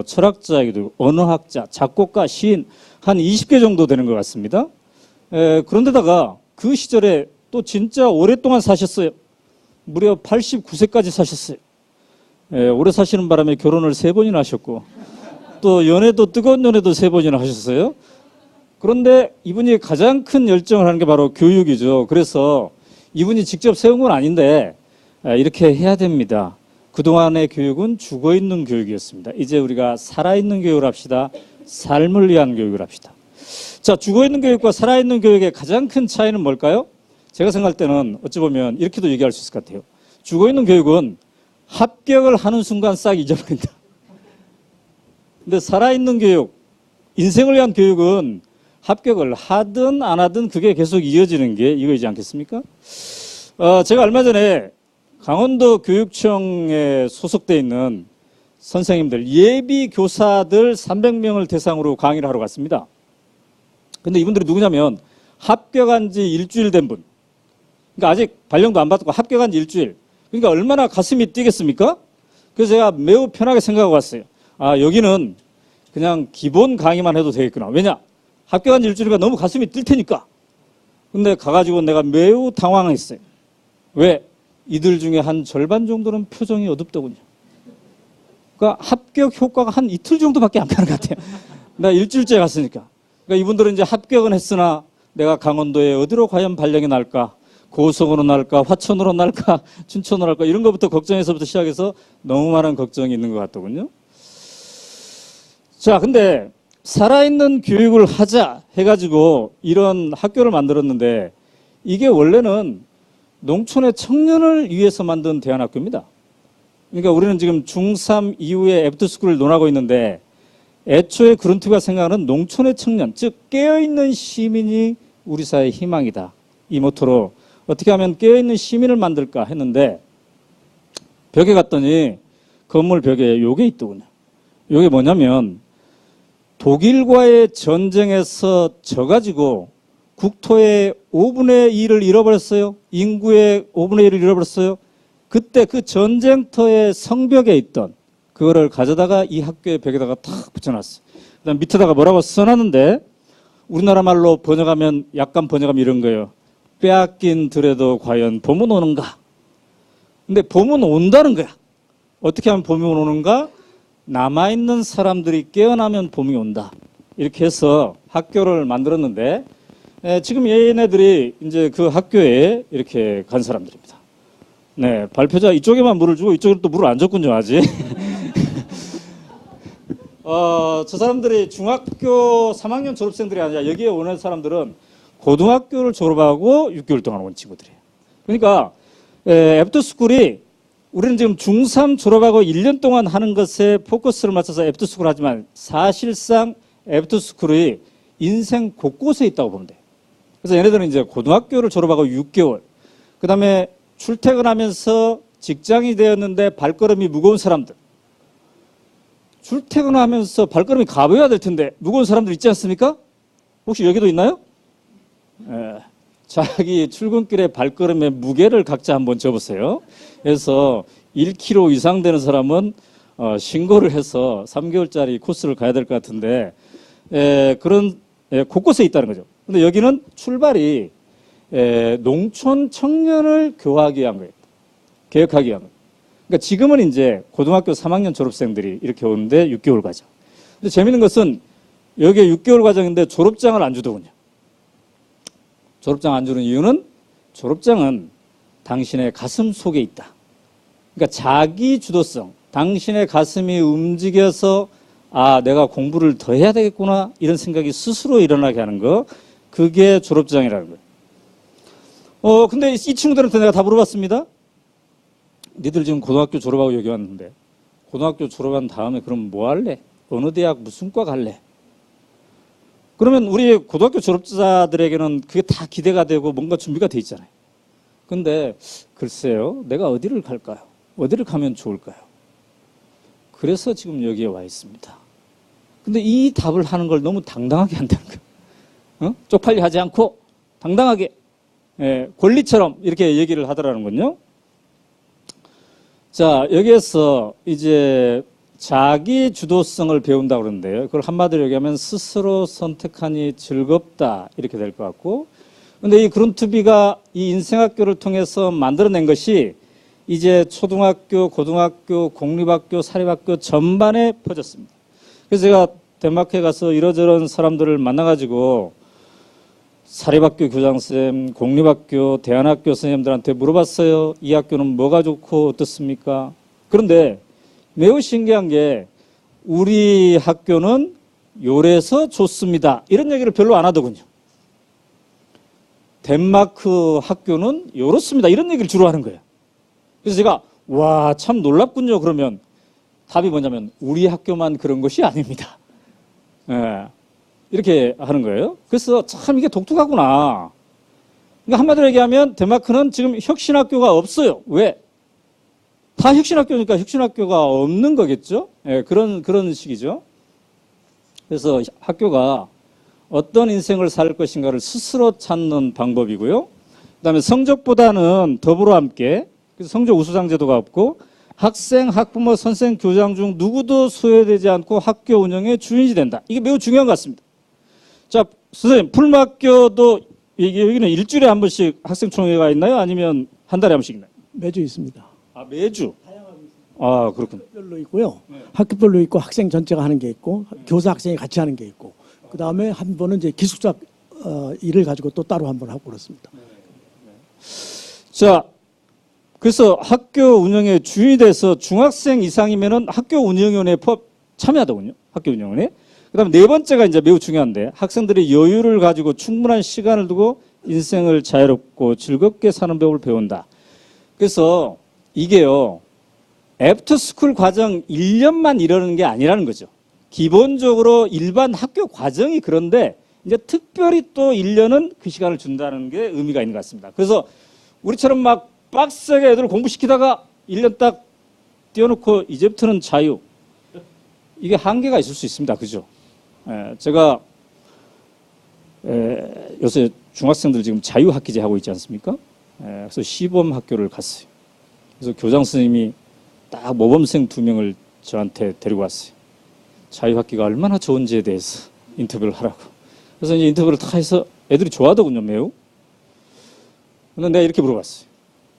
철학자이기도 하고 언어학자, 작곡가, 시인 한 20개 정도 되는 것 같습니다. 그런데다가 그 시절에 또 진짜 오랫동안 사셨어요. 무려 89세까지 사셨어요. 오래 사시는 바람에 결혼을 3번이나 하셨고 또 연애도 뜨거운 연애도 3번이나 하셨어요. 그런데 이분이 가장 큰 열정을 하는 게 바로 교육이죠. 그래서 이분이 직접 세운 건 아닌데 이렇게 해야 됩니다. 그동안의 교육은 죽어있는 교육이었습니다. 이제 우리가 살아있는 교육을 합시다. 삶을 위한 교육을 합시다. 자, 죽어있는 교육과 살아있는 교육의 가장 큰 차이는 뭘까요? 제가 생각할 때는 어찌 보면 이렇게도 얘기할 수 있을 것 같아요. 죽어있는 교육은 합격을 하는 순간 싹 잊어버린다. 근데 살아있는 교육, 인생을 위한 교육은 합격을 하든 안 하든 그게 계속 이어지는 게 이거이지 않겠습니까? 제가 얼마 전에 강원도 교육청에 소속돼 있는 선생님들, 예비 교사들 300명을 대상으로 강의를 하러 갔습니다. 근데 이분들이 누구냐면 합격한 지 일주일 된 분. 그러니까 아직 발령도 안 받고 합격한 지 일주일. 그러니까 얼마나 가슴이 뛰겠습니까? 그래서 제가 매우 편하게 생각하고 왔어요. 아, 여기는 그냥 기본 강의만 해도 되겠구나. 왜냐? 합격한 지 일주일이니까 너무 가슴이 뛸 테니까. 근데 가가지고 내가 매우 당황했어요. 왜? 이들 중에 한 절반 정도는 표정이 어둡더군요. 그러니까 합격 효과가 한 이틀 정도밖에 안 가는 것 같아요. 나 일주일째 갔으니까. 그러니까 이분들은 이제 합격은 했으나 내가 강원도에 어디로 과연 발령이 날까? 고성으로 날까? 화천으로 날까? 춘천으로 날까? 이런 것부터 걱정해서부터 시작해서 너무 많은 걱정이 있는 것 같더군요. 자, 근데 살아있는 교육을 하자 해가지고 이런 학교를 만들었는데 이게 원래는 농촌의 청년을 위해서 만든 대안학교입니다. 그러니까 우리는 지금 중3 이후에 애프터스쿨을 논하고 있는데 애초에 그룬트가 생각하는 농촌의 청년, 즉 깨어있는 시민이 우리 사회의 희망이다. 이 모토로 어떻게 하면 깨어있는 시민을 만들까 했는데 벽에 갔더니 건물 벽에 요게 있더군요. 요게 뭐냐면 독일과의 전쟁에서 져가지고 국토의 5분의 1을 잃어버렸어요. 인구의 5분의 1을 잃어버렸어요. 그때 그 전쟁터의 성벽에 있던 그거를 가져다가 이 학교의 벽에다가 탁 붙여놨어요. 그다음 밑에다가 뭐라고 써놨는데 우리나라 말로 번역하면 약간 번역하면 이런 거예요. 빼앗긴 들에도 과연 봄은 오는가? 근데 봄은 온다는 거야. 어떻게 하면 봄이 오는가? 남아있는 사람들이 깨어나면 봄이 온다. 이렇게 해서 학교를 만들었는데 지금 얘네들이 이제 그 학교에 이렇게 간 사람들입니다. 네, 발표자 이쪽에만 물을 주고 이쪽에 또 물을 안 줬군요, 아직. 저 사람들이 중학교 3학년 졸업생들이 아니라 여기에 오는 사람들은 고등학교를 졸업하고 6개월 동안 온 친구들이에요. 그러니까 애프터스쿨이 우리는 지금 중3 졸업하고 1년 동안 하는 것에 포커스를 맞춰서 애프터스쿨을 하지만 사실상 애프터스쿨이 인생 곳곳에 있다고 보면 돼요. 그래서 얘네들은 이제 고등학교를 졸업하고 6개월, 그 다음에 출퇴근하면서 직장이 되었는데 발걸음이 무거운 사람들, 출퇴근하면서 발걸음이 가벼워야 될 텐데 무거운 사람들 있지 않습니까? 혹시 여기도 있나요? 자기 출근길에 발걸음의 무게를 각자 한번 재보세요. 그래서 1kg 이상 되는 사람은 신고를 해서 3개월짜리 코스를 가야 될 것 같은데 그런 곳곳에 있다는 거죠. 근데 여기는 출발이 농촌 청년을 교화하기 위한 거예요. 개혁하기 위한 거예요. 그러니까 지금은 이제 고등학교 3학년 졸업생들이 이렇게 오는데 6개월 과정. 근데 재밌는 것은 여기에 6개월 과정인데 졸업장을 안 주더군요. 졸업장 안 주는 이유는 졸업장은 당신의 가슴 속에 있다. 그러니까 자기 주도성, 당신의 가슴이 움직여서 아, 내가 공부를 더 해야 되겠구나 이런 생각이 스스로 일어나게 하는 거, 그게 졸업장이라는 거예요. 근데 이 친구들한테 내가 다 물어봤습니다. 니들 지금 고등학교 졸업하고 여기 왔는데 고등학교 졸업한 다음에 그럼 뭐 할래? 어느 대학 무슨 과 갈래? 그러면 우리 고등학교 졸업자들에게는 그게 다 기대가 되고 뭔가 준비가 돼 있잖아요. 근데 글쎄요, 내가 어디를 갈까요? 어디를 가면 좋을까요? 그래서 지금 여기에 와 있습니다. 근데 이 답을 하는 걸 너무 당당하게 한다는 거예요. 쪽팔려 하지 않고 당당하게 권리처럼 이렇게 얘기를 하더라는군요. 자, 여기에서 이제 자기 주도성을 배운다고 그러는데요. 그걸 한마디로 얘기하면 스스로 선택하니 즐겁다 이렇게 될 것 같고, 근데 이 그룬트비가 이 인생학교를 통해서 만들어낸 것이 이제 초등학교, 고등학교, 공립학교, 사립학교 전반에 퍼졌습니다. 그래서 제가 덴마크에 가서 이러저런 사람들을 만나가지고 사립학교 교장선생님, 공립학교, 대안학교 선생님들한테 물어봤어요. 이 학교는 뭐가 좋고 어떻습니까? 그런데 매우 신기한 게 우리 학교는 요래서 좋습니다. 이런 얘기를 별로 안 하더군요. 덴마크 학교는 요렇습니다. 이런 얘기를 주로 하는 거예요. 그래서 제가 와, 참 놀랍군요. 그러면 답이 뭐냐면 우리 학교만 그런 것이 아닙니다. 이렇게 하는 거예요. 그래서 참 이게 독특하구나. 그러니까 한마디로 얘기하면 덴마크는 지금 혁신학교가 없어요. 왜? 다 혁신학교니까 혁신학교가 없는 거겠죠? 예, 그런 식이죠. 그래서 학교가 어떤 인생을 살 것인가를 스스로 찾는 방법이고요. 그다음에 성적보다는 더불어 함께, 그래서 성적 우수상 제도가 없고 학생, 학부모, 선생, 교장 중 누구도 소외되지 않고 학교 운영의 주인이 된다. 이게 매우 중요한 것 같습니다. 자, 선생님, 풀마학교도 여기는 일주일에 한 번씩 학생총회가 있나요? 아니면 한 달에 한 번씩 있나요? 매주 있습니다. 아, 매주? 아, 그렇군요. 학교별로 있고요. 학교별로 있고 학생 전체가 하는 게 있고 교사 학생이 같이 하는 게 있고 그 다음에 한 번은 이제 기숙사 일을 가지고 또 따로 한 번 하고 그렇습니다. 자, 그래서 학교 운영의 주인이 돼서 중학생 이상이면은 학교 운영위원회에 참여하더군요. 학교 운영위원회. 그다음에 네 번째가 이제 매우 중요한데 학생들이 여유를 가지고 충분한 시간을 두고 인생을 자유롭고 즐겁게 사는 법을 배운다. 그래서 이게요. 애프터스쿨 과정 1년만 이러는 게 아니라는 거죠. 기본적으로 일반 학교 과정이 그런데 이제 특별히 또 1년은 그 시간을 준다는 게 의미가 있는 것 같습니다. 그래서 우리처럼 막 빡세게 애들 공부시키다가 1년 딱 띄워놓고 이제부터는 자유. 이게 한계가 있을 수 있습니다. 그죠? 제가 요새 중학생들 지금 자유학기제 하고 있지 않습니까? 그래서 시범 학교를 갔어요. 그래서 교장 선생님이 딱 모범생 2명을 저한테 데리고 왔어요. 자유학기가 얼마나 좋은지에 대해서 인터뷰를 하라고. 그래서 이제 인터뷰를 다 해서 애들이 좋아하더군요, 매우. 근데 내가 이렇게 물어봤어요.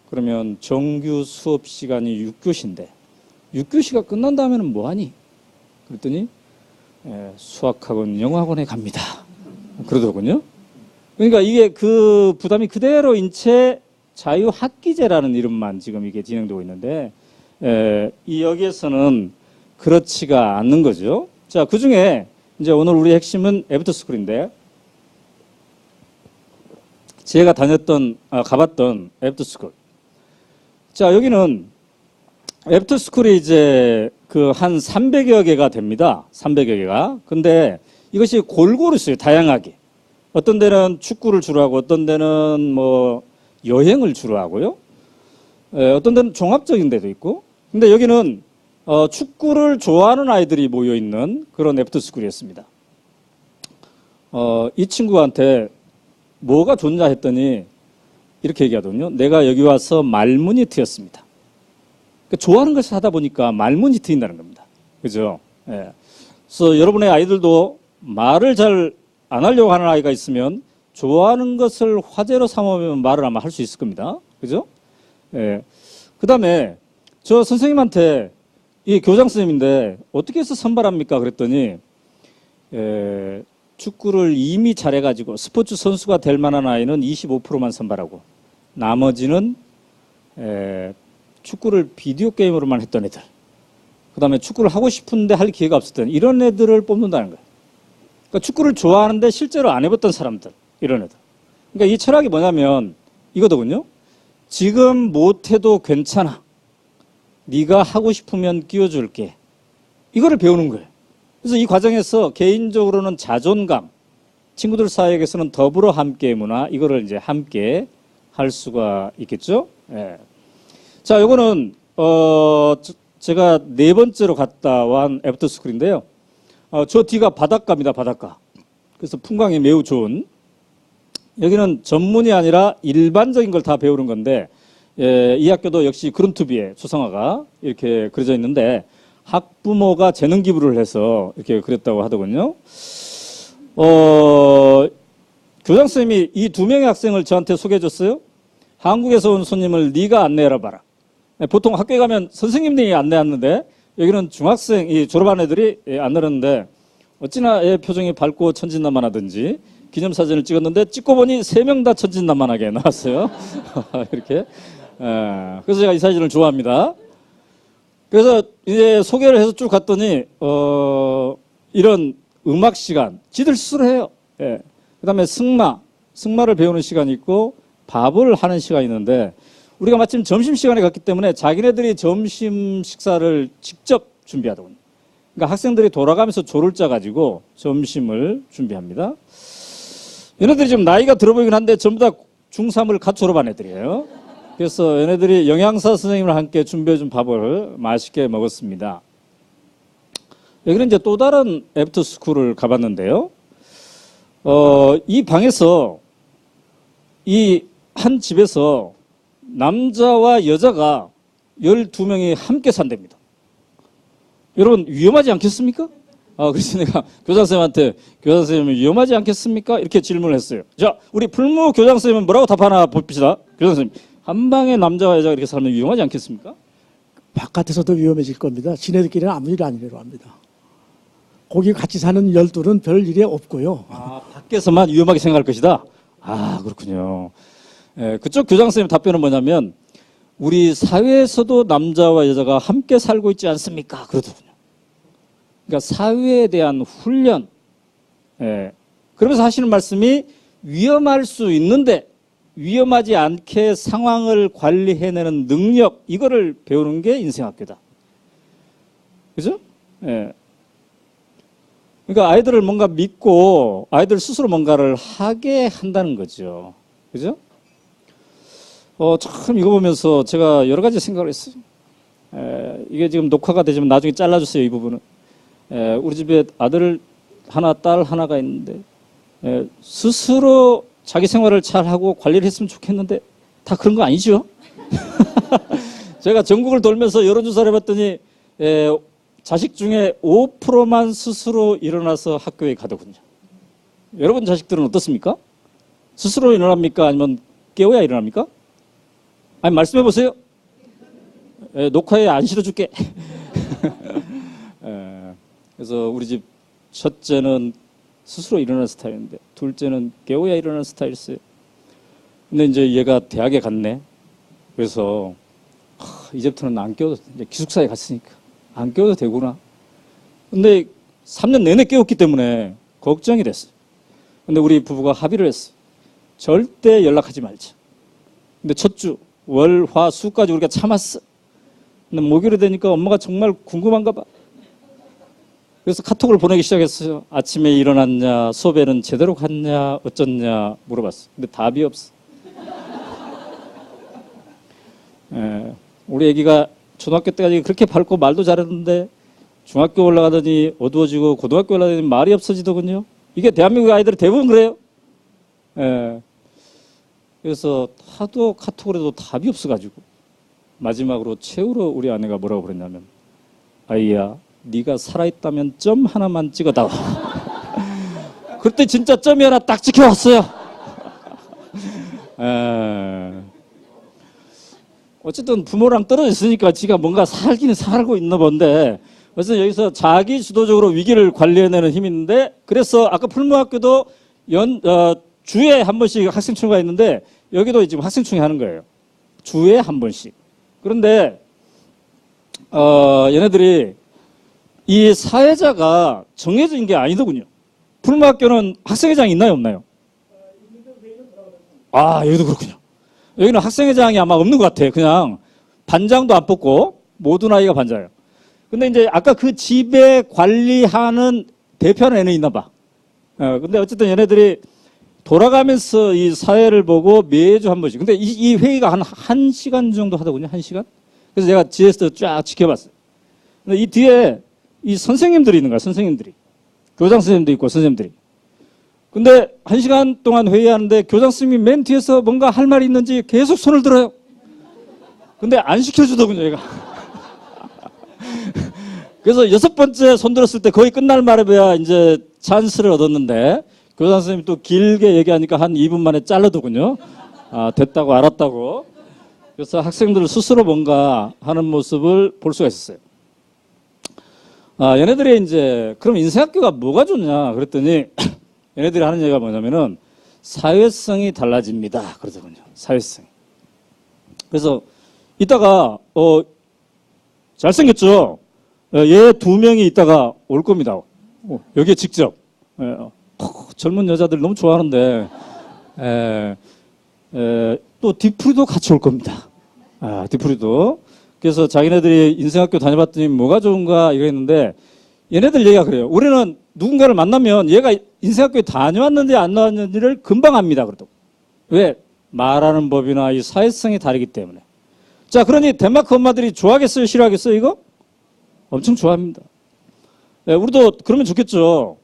그러면 정규 수업 시간이 6교시인데 6교시가 끝난 다음에는 뭐하니? 그랬더니 수학학원, 영어학원에 갑니다. 그러더군요. 그러니까 이게 그 부담이 그대로 인채 자유학기제라는 이름만 지금 이게 진행되고 있는데 이 여기에서는 그렇지가 않는 거죠. 자, 그 중에 이제 오늘 우리 핵심은 애프터스쿨인데 제가 가봤던 애프터스쿨. 자, 여기는 애프터스쿨이 이제 그 한 300여 개가 됩니다. 300여 개가. 근데 이것이 골고루 있어요. 다양하게. 어떤 데는 축구를 주로 하고 어떤 데는 뭐 여행을 주로 하고요. 어떤 데는 종합적인 데도 있고. 근데 여기는 축구를 좋아하는 아이들이 모여 있는 그런 애프터스쿨이었습니다. 이 친구한테 뭐가 좋냐 했더니 이렇게 얘기하더군요. 내가 여기 와서 말문이 트였습니다. 그러니까 좋아하는 것을 하다 보니까 말문이 트인다는 겁니다. 그죠? 예. 그래서 여러분의 아이들도 말을 잘 안 하려고 하는 아이가 있으면 좋아하는 것을 화제로 삼으면 말을 아마 할 수 있을 겁니다. 그죠? 예. 그 다음에 저 선생님한테 이 교장 선생님인데 어떻게 해서 선발합니까? 그랬더니 축구를 이미 잘해가지고 스포츠 선수가 될 만한 아이는 25%만 선발하고 나머지는 축구를 비디오 게임으로만 했던 애들, 그 다음에 축구를 하고 싶은데 할 기회가 없었던 이런 애들을 뽑는다는 거예요. 그러니까 축구를 좋아하는데 실제로 안 해봤던 사람들, 이런 애들. 그러니까 이 철학이 뭐냐면 이거더군요. 지금 못해도 괜찮아. 네가 하고 싶으면 끼워줄게. 이거를 배우는 거예요. 그래서 이 과정에서 개인적으로는 자존감, 친구들 사이에서는 더불어 함께 문화, 이거를 이제 함께 할 수가 있겠죠. 예. 자, 요거는 제가 네 번째로 갔다 온 애프터스쿨인데요. 저 뒤가 바닷가입니다. 바닷가. 그래서 풍광이 매우 좋은. 여기는 전문이 아니라 일반적인 걸 다 배우는 건데 이 학교도 역시 그룬투비의 초상화가 이렇게 그려져 있는데 학부모가 재능 기부를 해서 이렇게 그렸다고 하더군요. 교장 선생님이 이 2명의 학생을 저한테 소개해 줬어요. 한국에서 온 손님을 네가 안내해라 봐라. 보통 학교에 가면 선생님들이 안내하는데 여기는 중학생이 졸업한 애들이 안내하는데 어찌나 애 표정이 밝고 천진난만하든지 기념사진을 찍었는데 찍고 보니 3명 다 천진난만하게 나왔어요. 이렇게. 그래서 제가 이 사진을 좋아합니다. 그래서 이제 소개를 해서 쭉 갔더니 이런 음악 시간 지들 스스로 해요. 예. 그다음에 승마를 배우는 시간이 있고 밥을 하는 시간이 있는데 우리가 마침 점심시간에 갔기 때문에 자기네들이 점심 식사를 직접 준비하더군요. 그러니까 학생들이 돌아가면서 조를 짜가지고 점심을 준비합니다. 얘네들이 좀 나이가 들어 보이긴 한데 전부 다 중3을 갓 졸업한 애들이에요. 그래서 얘네들이 영양사 선생님과 함께 준비해준 밥을 맛있게 먹었습니다. 여기는 이제 또 다른 애프터스쿨을 가봤는데요. 이 방에서 이 한 집에서 남자와 여자가 12명이 함께 산답니다. 여러분 위험하지 않겠습니까? 그래서 내가 교장선생님한테 교장선생님 위험하지 않겠습니까? 이렇게 질문을 했어요. 자, 우리 풀무 교장선생님은 뭐라고 답하나 봅시다. 교장선생님, 한 방에 남자와 여자가 이렇게 살면 위험하지 않겠습니까? 바깥에서도 위험해질 겁니다. 지네들끼리는 아무 일 아니라고 합니다. 거기 같이 사는 12은 별 일이 없고요. 밖에서만 위험하게 생각할 것이다. 그렇군요. 그쪽 교장선생님 답변은 뭐냐면 우리 사회에서도 남자와 여자가 함께 살고 있지 않습니까? 그러더군요. 그러니까 사회에 대한 훈련. 그러면서 하시는 말씀이 위험할 수 있는데 위험하지 않게 상황을 관리해내는 능력, 이거를 배우는 게 인생학교다. 그죠? 그러니까 아이들을 뭔가 믿고 아이들 스스로 뭔가를 하게 한다는 거죠. 그죠? 참 이거 보면서 제가 여러 가지 생각을 했어요. 이게 지금 녹화가 되지만 나중에 잘라주세요, 이 부분은. 우리 집에 아들 하나, 딸 하나가 있는데 스스로 자기 생활을 잘하고 관리를 했으면 좋겠는데 다 그런 거 아니죠? 제가 전국을 돌면서 여론조사를 해봤더니 자식 중에 5%만 스스로 일어나서 학교에 가더군요. 여러분 자식들은 어떻습니까? 스스로 일어납니까? 아니면 깨워야 일어납니까? 아니 말씀해 보세요. 녹화에 안 실어줄게. 그래서 우리 집 첫째는 스스로 일어나는 스타일인데 둘째는 깨워야 일어나는 스타일이었어요. 근데 이제 얘가 대학에 갔네. 그래서 이제부터는 안 깨워도 이제 기숙사에 갔으니까 안 깨워도 되구나. 근데 3년 내내 깨웠기 때문에 걱정이 됐어요. 근데 우리 부부가 합의를 했어요. 절대 연락하지 말자. 근데 첫 주 월, 화, 수까지 우리가 참았어. 근데 목요일이 되니까 엄마가 정말 궁금한가 봐. 그래서 카톡을 보내기 시작했어요. 아침에 일어났냐, 수업에는 제대로 갔냐, 어쩌냐 물어봤어. 근데 답이 없어. 우리 애기가 초등학교 때까지 그렇게 밝고 말도 잘했는데 중학교 올라가더니 어두워지고 고등학교 올라가더니 말이 없어지더군요. 이게 대한민국 아이들이 대부분 그래요. 그래서 하도 카톡을 해도 답이 없어가지고 마지막으로 최후로 우리 아내가 뭐라고 그랬냐면 아이야 네가 살아있다면 점 하나만 찍어다오. 그때 진짜 점이 하나 딱 찍혀왔어요. 어쨌든 부모랑 떨어져 있으니까 지가 뭔가 살기는 살고 있나 본데 그래서 여기서 자기 주도적으로 위기를 관리해내는 힘이 있는데 그래서 아까 풀무학교도 주에 한 번씩 학생총회가 있는데 여기도 지금 학생총회 하는 거예요. 주에 한 번씩. 그런데 얘네들이 이 사회자가 정해진 게 아니더군요. 풀무학교는 학생회장이 있나요 없나요? 여기도 그렇군요. 여기는 학생회장이 아마 없는 것 같아요. 그냥 반장도 안 뽑고 모든 아이가 반장이에요. 근데 이제 아까 그 집에 관리하는 대표하는 애는 있나 봐. 근데 어쨌든 얘네들이 돌아가면서 이 사회를 보고 매주 한 번씩. 근데 이 회의가 한 1시간 정도 하더군요. 1시간. 그래서 제가 뒤에서 쫙 지켜봤어요. 근데 이 뒤에 이 선생님들이 있는 거야. 선생님들이. 교장 선생님도 있고 선생님들이. 근데 1시간 동안 회의하는데 교장 선생님이 맨 뒤에서 뭔가 할 말이 있는지 계속 손을 들어요. 근데 안 시켜주더군요, 얘가. 그래서 6번째 손 들었을 때 거의 끝날 말에 야 이제 찬스를 얻었는데 교장 선생님이 또 길게 얘기하니까 한 2분 만에 잘라더군요. 됐다고 알았다고. 그래서 학생들 스스로 뭔가 하는 모습을 볼 수가 있었어요. 얘네들이 이제 그럼 인생학교가 뭐가 좋냐 그랬더니 얘네들이 하는 얘기가 뭐냐면은 사회성이 달라집니다. 그러더군요. 사회성. 그래서 이따가 잘생겼죠. 얘 2명이 이따가 올 겁니다. 여기에 직접. 젊은 여자들 너무 좋아하는데 또 디프리도 같이 올 겁니다. 디프리도. 그래서 자기네들이 인생학교 다녀봤더니 뭐가 좋은가 이랬는데 얘네들 얘기가 그래요. 우리는 누군가를 만나면 얘가 인생학교에 다녀왔는지 안 나왔는지를 금방 압니다. 그러더라고. 왜? 말하는 법이나 이 사회성이 다르기 때문에. 자, 그러니 덴마크 엄마들이 좋아하겠어요? 싫어하겠어요? 이거? 엄청 좋아합니다. 네, 우리도 그러면 좋겠죠.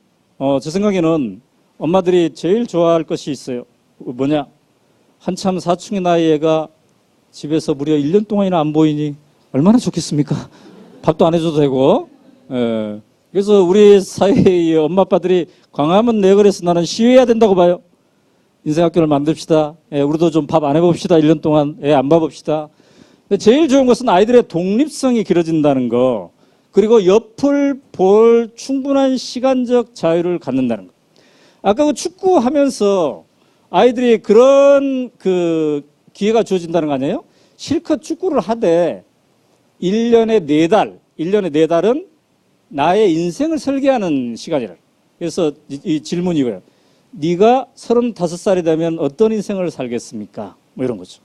제 생각에는 엄마들이 제일 좋아할 것이 있어요. 뭐냐? 한참 사춘기 나이 애가 집에서 무려 1년 동안이나 안 보이니 얼마나 좋겠습니까? 밥도 안 해줘도 되고. 예. 그래서 우리 사회의 엄마 아빠들이 광화문 내거리에서 나는 시위해야 된다고 봐요. 인생학교를 만듭시다. 예, 우리도 좀 밥 안 해봅시다. 1년 동안 애 안 봐봅시다. 근데 제일 좋은 것은 아이들의 독립성이 길어진다는 거, 그리고 옆을 볼 충분한 시간적 자유를 갖는다는 거. 아까 그 축구하면서 아이들이 그런 그 기회가 주어진다는 거 아니에요? 실컷 축구를 하되 1년에 4달, 1년에 4달은 나의 인생을 설계하는 시간이라. 그래서 이 질문이 이거예요. 네가 35살이 되면 어떤 인생을 살겠습니까? 뭐 이런 거죠.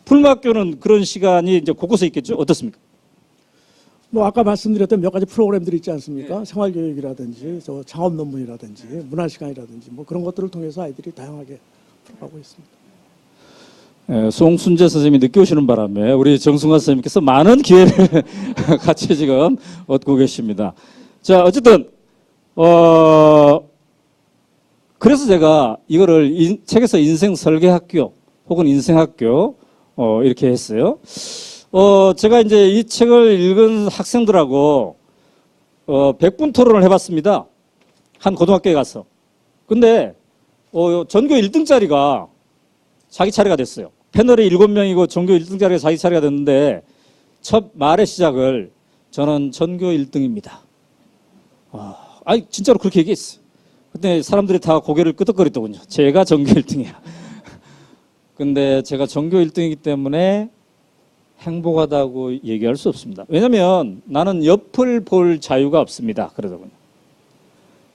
풀마학교는 그런 시간이 이제 곳곳에 있겠죠? 어떻습니까? 뭐 아까 말씀드렸던 몇 가지 프로그램들이 있지 않습니까? 생활교육이라든지 저 창업 논문이라든지 문화시간이라든지 뭐 그런 것들을 통해서 아이들이 다양하게 풀어가고 있습니다. 예, 송순재 선생님이 늦게 오시는 바람에 우리 정승환 선생님께서 많은 기회를 같이 지금 얻고 계십니다. 자, 어쨌든 그래서 제가 이거를 책에서 인생 설계학교 혹은 인생학교 이렇게 했어요. 제가 이제 이 책을 읽은 학생들하고 100분 토론을 해봤습니다. 한 고등학교에 가서. 근데 전교 1등짜리가 자기 차례가 됐어요. 패널이 7명이고 전교 1등짜리가 자기 차례가 됐는데 첫 말의 시작을 저는 전교 1등입니다. 아니 진짜로 그렇게 얘기했어요. 근데 사람들이 다 고개를 끄덕거리더군요. 제가 전교 1등이야. 근데 제가 전교 1등이기 때문에 행복하다고 얘기할 수 없습니다. 왜냐하면 나는 옆을 볼 자유가 없습니다. 그러더군요.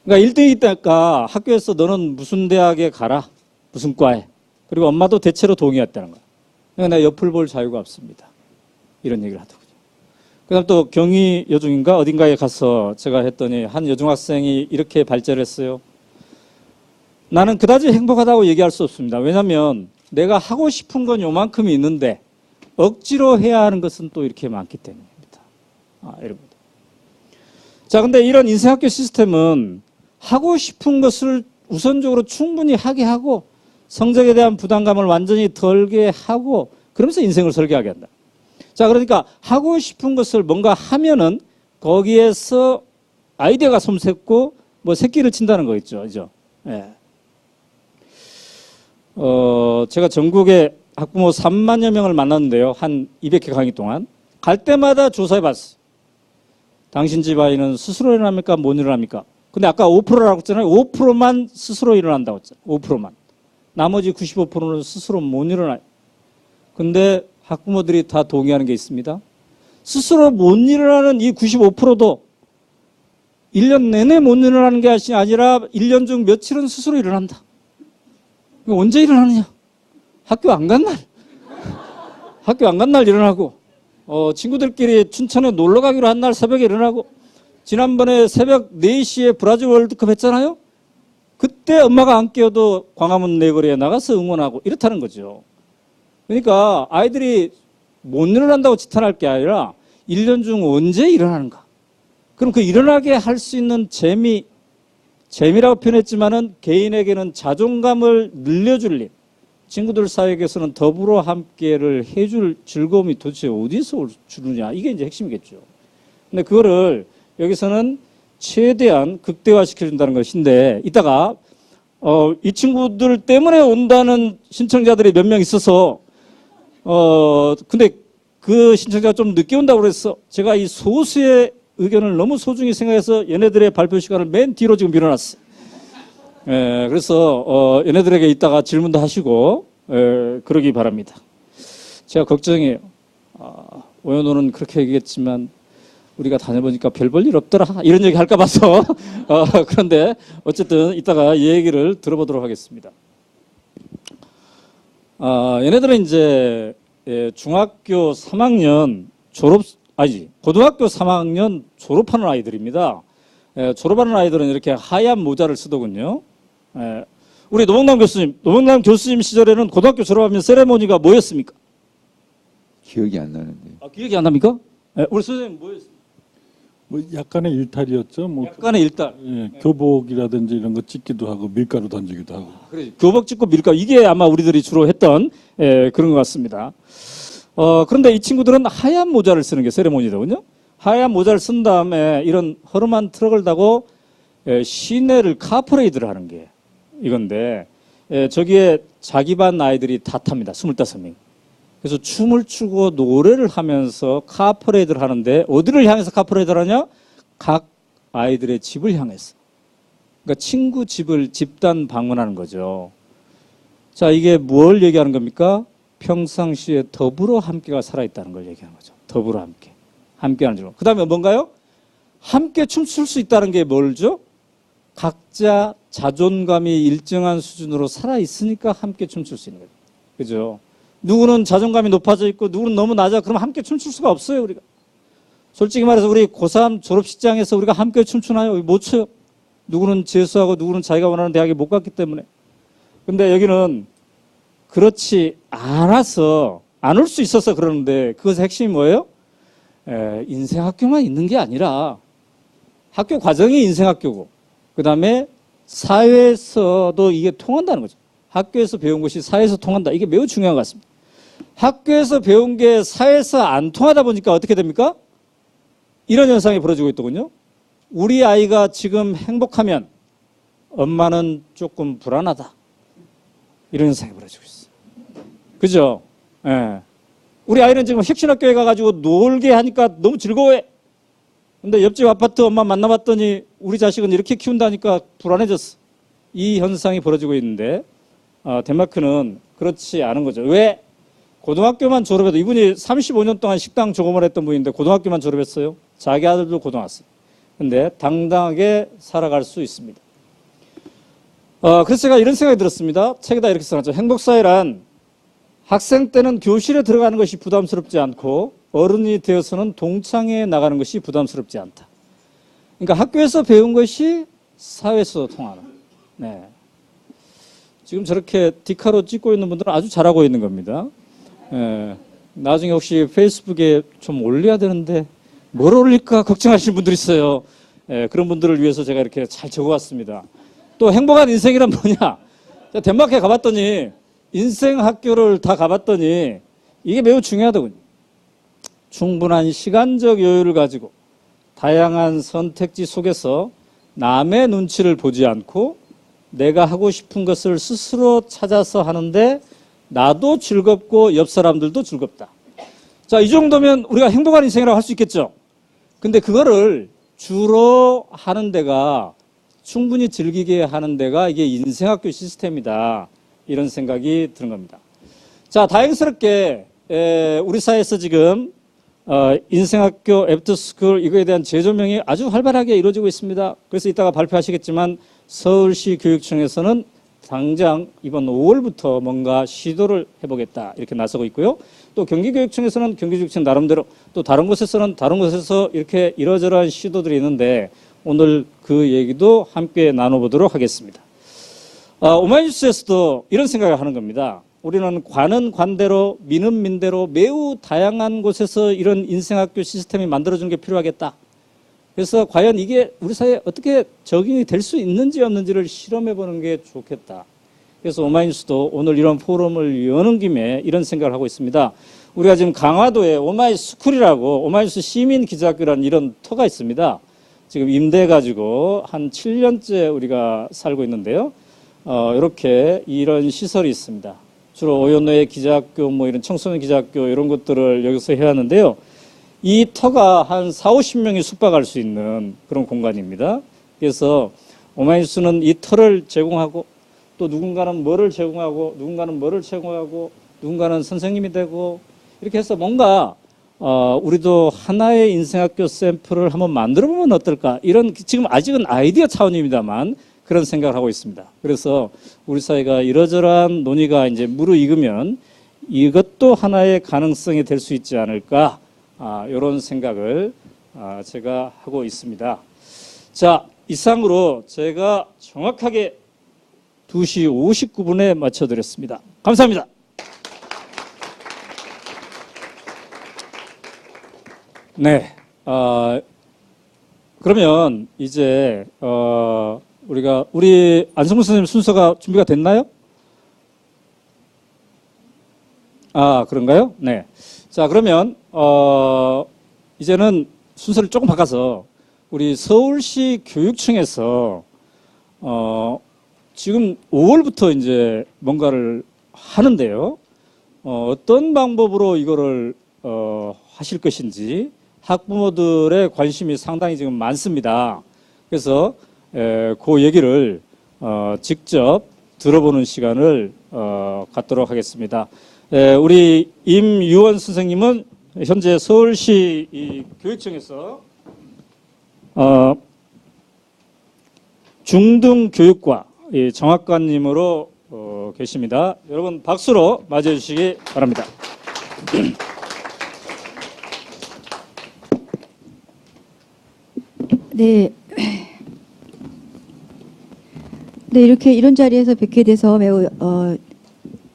그러니까 1등이기 때문에 학교에서 너는 무슨 대학에 가라. 무슨 과에. 그리고 엄마도 대체로 동의했다는 거예요. 그러니까 내가 옆을 볼 자유가 없습니다. 이런 얘기를 하더군요. 그 다음 또 경희 여중인가 어딘가에 가서 제가 했더니 한 여중학생이 이렇게 발제를 했어요. 나는 그다지 행복하다고 얘기할 수 없습니다. 왜냐하면 내가 하고 싶은 건 요만큼이 있는데 억지로 해야 하는 것은 또 이렇게 많기 때문입니다. 이럽니다. 자, 근데 이런 인생학교 시스템은 하고 싶은 것을 우선적으로 충분히 하게 하고 성적에 대한 부담감을 완전히 덜게 하고 그러면서 인생을 설계하게 한다. 자, 그러니까 하고 싶은 것을 뭔가 하면은 거기에서 아이디어가 솜새고 뭐 새끼를 친다는 거 있죠. 그죠? 예. 제가 전국에 학부모 3만여 명을 만났는데요. 한 200회 강의 동안. 갈 때마다 조사해 봤어요. 당신 집 아이는 스스로 일어납니까? 못 일어납니까? 근데 아까 5%라고 했잖아요. 5%만 스스로 일어난다고 했잖아요. 5%만. 나머지 95%는 스스로 못 일어나요. 근데 학부모들이 다 동의하는 게 있습니다. 스스로 못 일어나는 이 95%도 1년 내내 못 일어나는 게 아니라 1년 중 며칠은 스스로 일어난다. 언제 일어나느냐? 학교 안 간 날. 학교 안 간 날 일어나고, 친구들끼리 춘천에 놀러 가기로 한 날 새벽에 일어나고, 지난번에 새벽 4시에 브라질 월드컵 했잖아요? 그때 엄마가 안 깨워도 광화문 내거리에 나가서 응원하고 이렇다는 거죠. 그러니까 아이들이 못 일어난다고 지탄할 게 아니라 1년 중 언제 일어나는가? 그럼 그 일어나게 할 수 있는 재미라고 표현했지만은 개인에게는 자존감을 늘려줄 일, 친구들 사이에서는 더불어 함께를 해줄 즐거움이 도대체 어디서 주느냐? 이게 이제 핵심이겠죠. 근데 그거를 여기서는 최대한 극대화시켜준다는 것인데, 이따가 이 친구들 때문에 온다는 신청자들이 몇 명 있어서 근데 그 신청자가 좀 늦게 온다고 그래서 제가 이 소수의 의견을 너무 소중히 생각해서 얘네들의 발표 시간을 맨 뒤로 지금 밀어놨어요. 그래서 얘네들에게 이따가 질문도 하시고 그러기 바랍니다. 제가 걱정해요. 오연호는 그렇게 얘기했지만 우리가 다녀보니까 별 볼 일 없더라. 이런 얘기 할까 봐서. 그런데 어쨌든 이따가 이 얘기를 들어보도록 하겠습니다. 얘네들은 이제 중학교 3학년 고등학교 3학년 졸업하는 아이들입니다. 졸업하는 아이들은 이렇게 하얀 모자를 쓰더군요. 우리 노봉남 교수님 시절에는 고등학교 졸업하면 세레모니가 뭐였습니까? 기억이 안 나는데. 아, 기억이 안 납니까? 네, 우리 선생님 뭐였습니까? 뭐 약간의 일탈이었죠. 뭐 약간의 일단. 예, 교복이라든지 이런 거 찍기도 하고 밀가루 던지기도 하고. 그래, 교복 찍고 밀가 이게 아마 우리들이 주로 했던 그런 것 같습니다. 그런데 이 친구들은 하얀 모자를 쓰는 게 세레모니더군요. 하얀 모자를 쓴 다음에 이런 허름한 트럭을 타고 시내를 카퍼레이드를 하는 게 이건데 저기에 자기 반 아이들이 다 탑니다. 25명. 그래서 춤을 추고 노래를 하면서 카퍼레이드를 하는데 어디를 향해서 카퍼레이드를 하냐? 각 아이들의 집을 향해서. 그러니까 친구 집을 집단 방문하는 거죠. 자, 이게 뭘 얘기하는 겁니까? 평상시에 더불어 함께가 살아있다는 걸 얘기하는 거죠. 더불어 함께. 함께하는 줄. 그 다음에 뭔가요? 함께 춤출 수 있다는 게 뭘죠? 각자 자존감이 일정한 수준으로 살아있으니까 함께 춤출 수 있는 거죠. 그죠? 누구는 자존감이 높아져 있고 누구는 너무 낮아. 그럼 함께 춤출 수가 없어요, 우리가. 솔직히 말해서 우리 고3 졸업식장에서 우리가 함께 춤추나요? 못 춰요. 누구는 재수하고 누구는 자기가 원하는 대학에 못 갔기 때문에. 근데 여기는 그렇지 않아서 안 올 수 있어서 그러는데 그것의 핵심이 뭐예요? 인생학교만 있는 게 아니라 학교 과정이 인생학교고 그다음에 사회에서도 이게 통한다는 거죠. 학교에서 배운 것이 사회에서 통한다. 이게 매우 중요한 것 같습니다. 학교에서 배운 게 사회에서 안 통하다 보니까 어떻게 됩니까? 이런 현상이 벌어지고 있더군요. 우리 아이가 지금 행복하면 엄마는 조금 불안하다. 이런 현상이 벌어지고 있어요. 그죠? 예. 우리 아이는 지금 혁신학교에 가가지고 놀게 하니까 너무 즐거워해. 근데 옆집 아파트 엄마 만나봤더니 우리 자식은 이렇게 키운다니까 불안해졌어. 이 현상이 벌어지고 있는데 덴마크는 그렇지 않은 거죠. 왜? 고등학교만 졸업해도 이분이 35년 동안 식당 종업을 했던 분인데 고등학교만 졸업했어요. 자기 아들도 고등학생. 근데 당당하게 살아갈 수 있습니다. 그래서 제가 이런 생각이 들었습니다. 책에다 이렇게 써놨죠. 행복사회란 학생 때는 교실에 들어가는 것이 부담스럽지 않고 어른이 되어서는 동창회에 나가는 것이 부담스럽지 않다. 그러니까 학교에서 배운 것이 사회에서 통하는. 네. 지금 저렇게 디카로 찍고 있는 분들은 아주 잘하고 있는 겁니다. 나중에 혹시 페이스북에 좀 올려야 되는데 뭘 올릴까 걱정하시는 분들이 있어요. 그런 분들을 위해서 제가 이렇게 잘 적어왔습니다. 또 행복한 인생이란 뭐냐? 덴마크에 가봤더니 인생 학교를 다 가봤더니 이게 매우 중요하더군요. 충분한 시간적 여유를 가지고 다양한 선택지 속에서 남의 눈치를 보지 않고 내가 하고 싶은 것을 스스로 찾아서 하는데 나도 즐겁고 옆 사람들도 즐겁다. 자, 이 정도면 우리가 행복한 인생이라고 할 수 있겠죠. 근데 그거를 주로 하는 데가 충분히 즐기게 하는 데가 이게 인생학교 시스템이다. 이런 생각이 드는 겁니다. 자, 다행스럽게 우리 사회에서 지금 인생학교, 애프터스쿨 이거에 대한 재조명이 아주 활발하게 이루어지고 있습니다. 그래서 이따가 발표하시겠지만 서울시 교육청에서는 당장 이번 5월부터 뭔가 시도를 해보겠다 이렇게 나서고 있고요. 또 경기교육청에서는 경기교육청 나름대로 또 다른 곳에서는 다른 곳에서 이렇게 이러저러한 시도들이 있는데 오늘 그 얘기도 함께 나눠보도록 하겠습니다. 오마이뉴스에서도 이런 생각을 하는 겁니다. 우리는 관은 관대로 민은 민대로 매우 다양한 곳에서 이런 인생학교 시스템이 만들어지는 게 필요하겠다. 그래서 과연 이게 우리 사회에 어떻게 적용이 될 수 있는지 없는지를 실험해 보는 게 좋겠다. 그래서 오마이뉴스도 오늘 이런 포럼을 여는 김에 이런 생각을 하고 있습니다. 우리가 지금 강화도에 오마이스쿨이라고 오마이뉴스 시민 기자학교라는 이런 터가 있습니다. 지금 임대해가지고 한 7년째 우리가 살고 있는데요. 이렇게 이런 시설이 있습니다. 주로 오연노의 기자학교, 뭐 이런 청소년 기자학교 이런 것들을 여기서 해왔는데요. 이 터가 한 4, 50명이 숙박할 수 있는 그런 공간입니다. 그래서 오마이뉴스는 이 터를 제공하고 또 누군가는 뭐를 제공하고 누군가는 뭐를 제공하고 누군가는 선생님이 되고 이렇게 해서 뭔가 우리도 하나의 인생학교 샘플을 한번 만들어보면 어떨까 이런 지금 아직은 아이디어 차원입니다만 그런 생각을 하고 있습니다. 그래서 우리 사회가 이러저러한 논의가 이제 무르익으면 이것도 하나의 가능성이 될 수 있지 않을까 이런 생각을 제가 하고 있습니다. 자, 이상으로 제가 정확하게 2시 59분에 마쳐드렸습니다. 감사합니다. 네. 그러면 이제 우리 안성문 선생님 순서가 준비가 됐나요? 그런가요? 네. 자, 그러면 이제는 순서를 조금 바꿔서 우리 서울시 교육청에서 지금 5월부터 이제 뭔가를 하는데요. 어떤 방법으로 이거를 하실 것인지 학부모들의 관심이 상당히 지금 많습니다. 그래서 그 얘기를 직접 들어보는 시간을 갖도록 하겠습니다. 우리 임유원 선생님은 현재 서울시 이 교육청에서 중등교육과 정학관님으로 계십니다. 여러분 박수로 맞이해 주시기 바랍니다. 네. 네, 이런 자리에서 뵙게 돼서 매우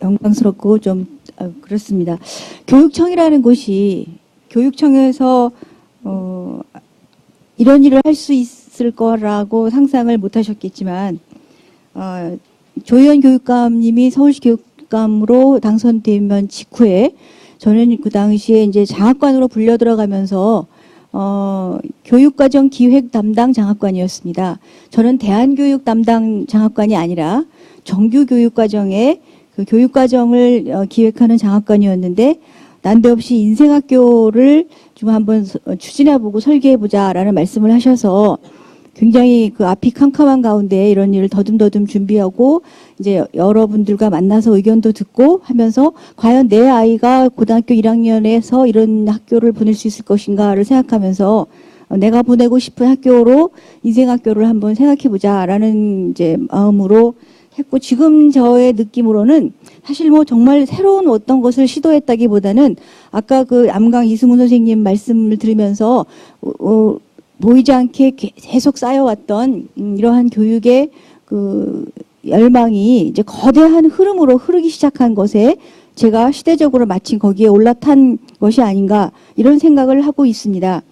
영광스럽고 좀 그렇습니다. 교육청이라는 곳이 교육청에서 이런 일을 할 수 있을 거라고 상상을 못 하셨겠지만 조희연 교육감님이 서울시 교육감으로 당선되면 직후에 저는 그 당시에 이제 장학관으로 불려 들어가면서 교육과정 기획 담당 장학관이었습니다. 저는 대안교육 담당 장학관이 아니라 정규교육과정의 그 교육과정을 기획하는 장학관이었는데 난데없이 인생학교를 좀 한번 추진해보고 설계해보자라는 말씀을 하셔서 굉장히 그 앞이 캄캄한 가운데 이런 일을 더듬더듬 준비하고 이제 여러분들과 만나서 의견도 듣고 하면서 과연 내 아이가 고등학교 1학년에서 이런 학교를 보낼 수 있을 것인가를 생각하면서 내가 보내고 싶은 학교로 인생학교를 한번 생각해보자라는 이제 마음으로 했고, 지금 저의 느낌으로는 사실 뭐 정말 새로운 어떤 것을 시도했다기보다는 아까 그 암강 이승훈 선생님 말씀을 들으면서 보이지 않게 계속 쌓여왔던 이러한 교육의 그 열망이 이제 거대한 흐름으로 흐르기 시작한 것에 제가 시대적으로 마침 거기에 올라탄 것이 아닌가 이런 생각을 하고 있습니다.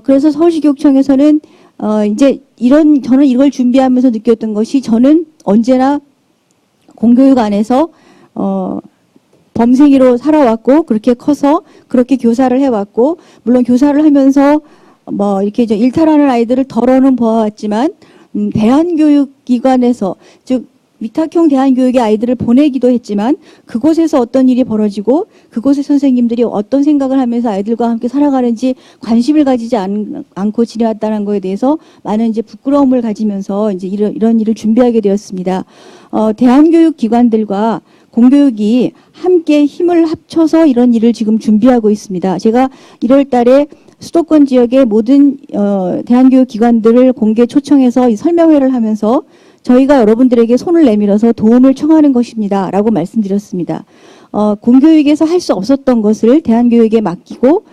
그래서 서울시교육청에서는 이제 저는 이걸 준비하면서 느꼈던 것이, 저는 언제나 공교육 안에서 범생이로 살아왔고 그렇게 커서 그렇게 교사를 해왔고, 물론 교사를 하면서 뭐 이렇게 일탈하는 아이들을 덜어는 보아왔지만 대안교육기관에서, 즉 위탁형 대안교육의 아이들을 보내기도 했지만 그곳에서 어떤 일이 벌어지고 그곳의 선생님들이 어떤 생각을 하면서 아이들과 함께 살아가는지 관심을 가지지 않고 지내왔다는 거에 대해서 많은 이제 부끄러움을 가지면서 이제 이런 일을 준비하게 되었습니다. 대안교육기관들과 공교육이 함께 힘을 합쳐서 이런 일을 지금 준비하고 있습니다. 제가 1월 달에 수도권 지역의 모든 대안교육기관들을 공개 초청해서 이 설명회를 하면서 저희가 여러분들에게 손을 내밀어서 도움을 청하는 것입니다 라고 말씀드렸습니다. 공교육에서 할 수 없었던 것을 대안교육에 맡기고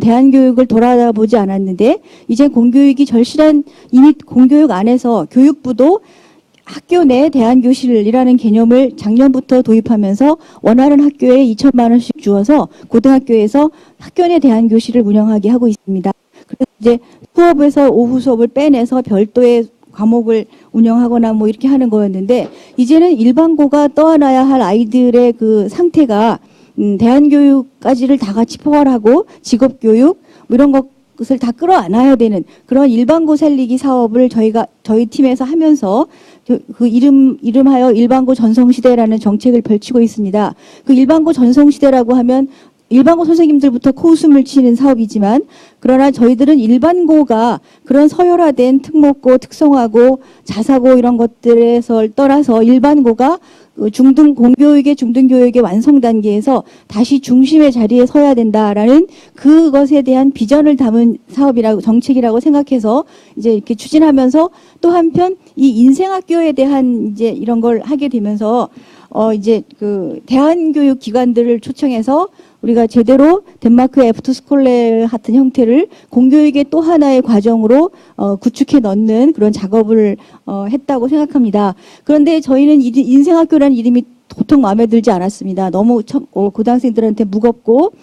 대안교육을 돌아보지 않았는데, 이제 공교육이 절실한, 이미 공교육 안에서 교육부도 학교 내 대안교실이라는 개념을 작년부터 도입하면서 원하는 학교에 2천만 원씩 주어서 고등학교에서 학교 내 대안교실을 운영하게 하고 있습니다. 그래서 이제 수업에서 오후 수업을 빼내서 별도의 과목을 운영하거나 뭐 이렇게 하는 거였는데, 이제는 일반고가 떠안아야 할 아이들의 그 상태가 대안교육까지를 다 같이 포괄하고 직업교육 뭐 이런 것을 다 끌어안아야 되는 그런 일반고 살리기 사업을 저희 팀에서 하면서 그 이름하여 일반고 전성시대라는 정책을 펼치고 있습니다. 그 일반고 전성시대라고 하면 일반고 선생님들부터 코웃음을 치는 사업이지만, 그러나 저희들은 일반고가 그런 서열화된 특목고, 특성화고, 자사고 이런 것들에서 떠나서 일반고가 중등 공교육의 중등교육의 완성 단계에서 다시 중심의 자리에 서야 된다라는 그것에 대한 비전을 담은 사업이라고, 정책이라고 생각해서 이제 이렇게 추진하면서, 또 한편 이 인생학교에 대한 이제 이런 걸 하게 되면서 이제 그 대한교육 기관들을 초청해서 우리가 제대로 덴마크 애프터스콜레 같은 형태를 공교육의 또 하나의 과정으로 구축해 넣는 그런 작업을 했다고 생각합니다. 그런데 저희는 인생학교라는 이름이 도통 마음에 들지 않았습니다. 너무 고등학생들한테 무겁고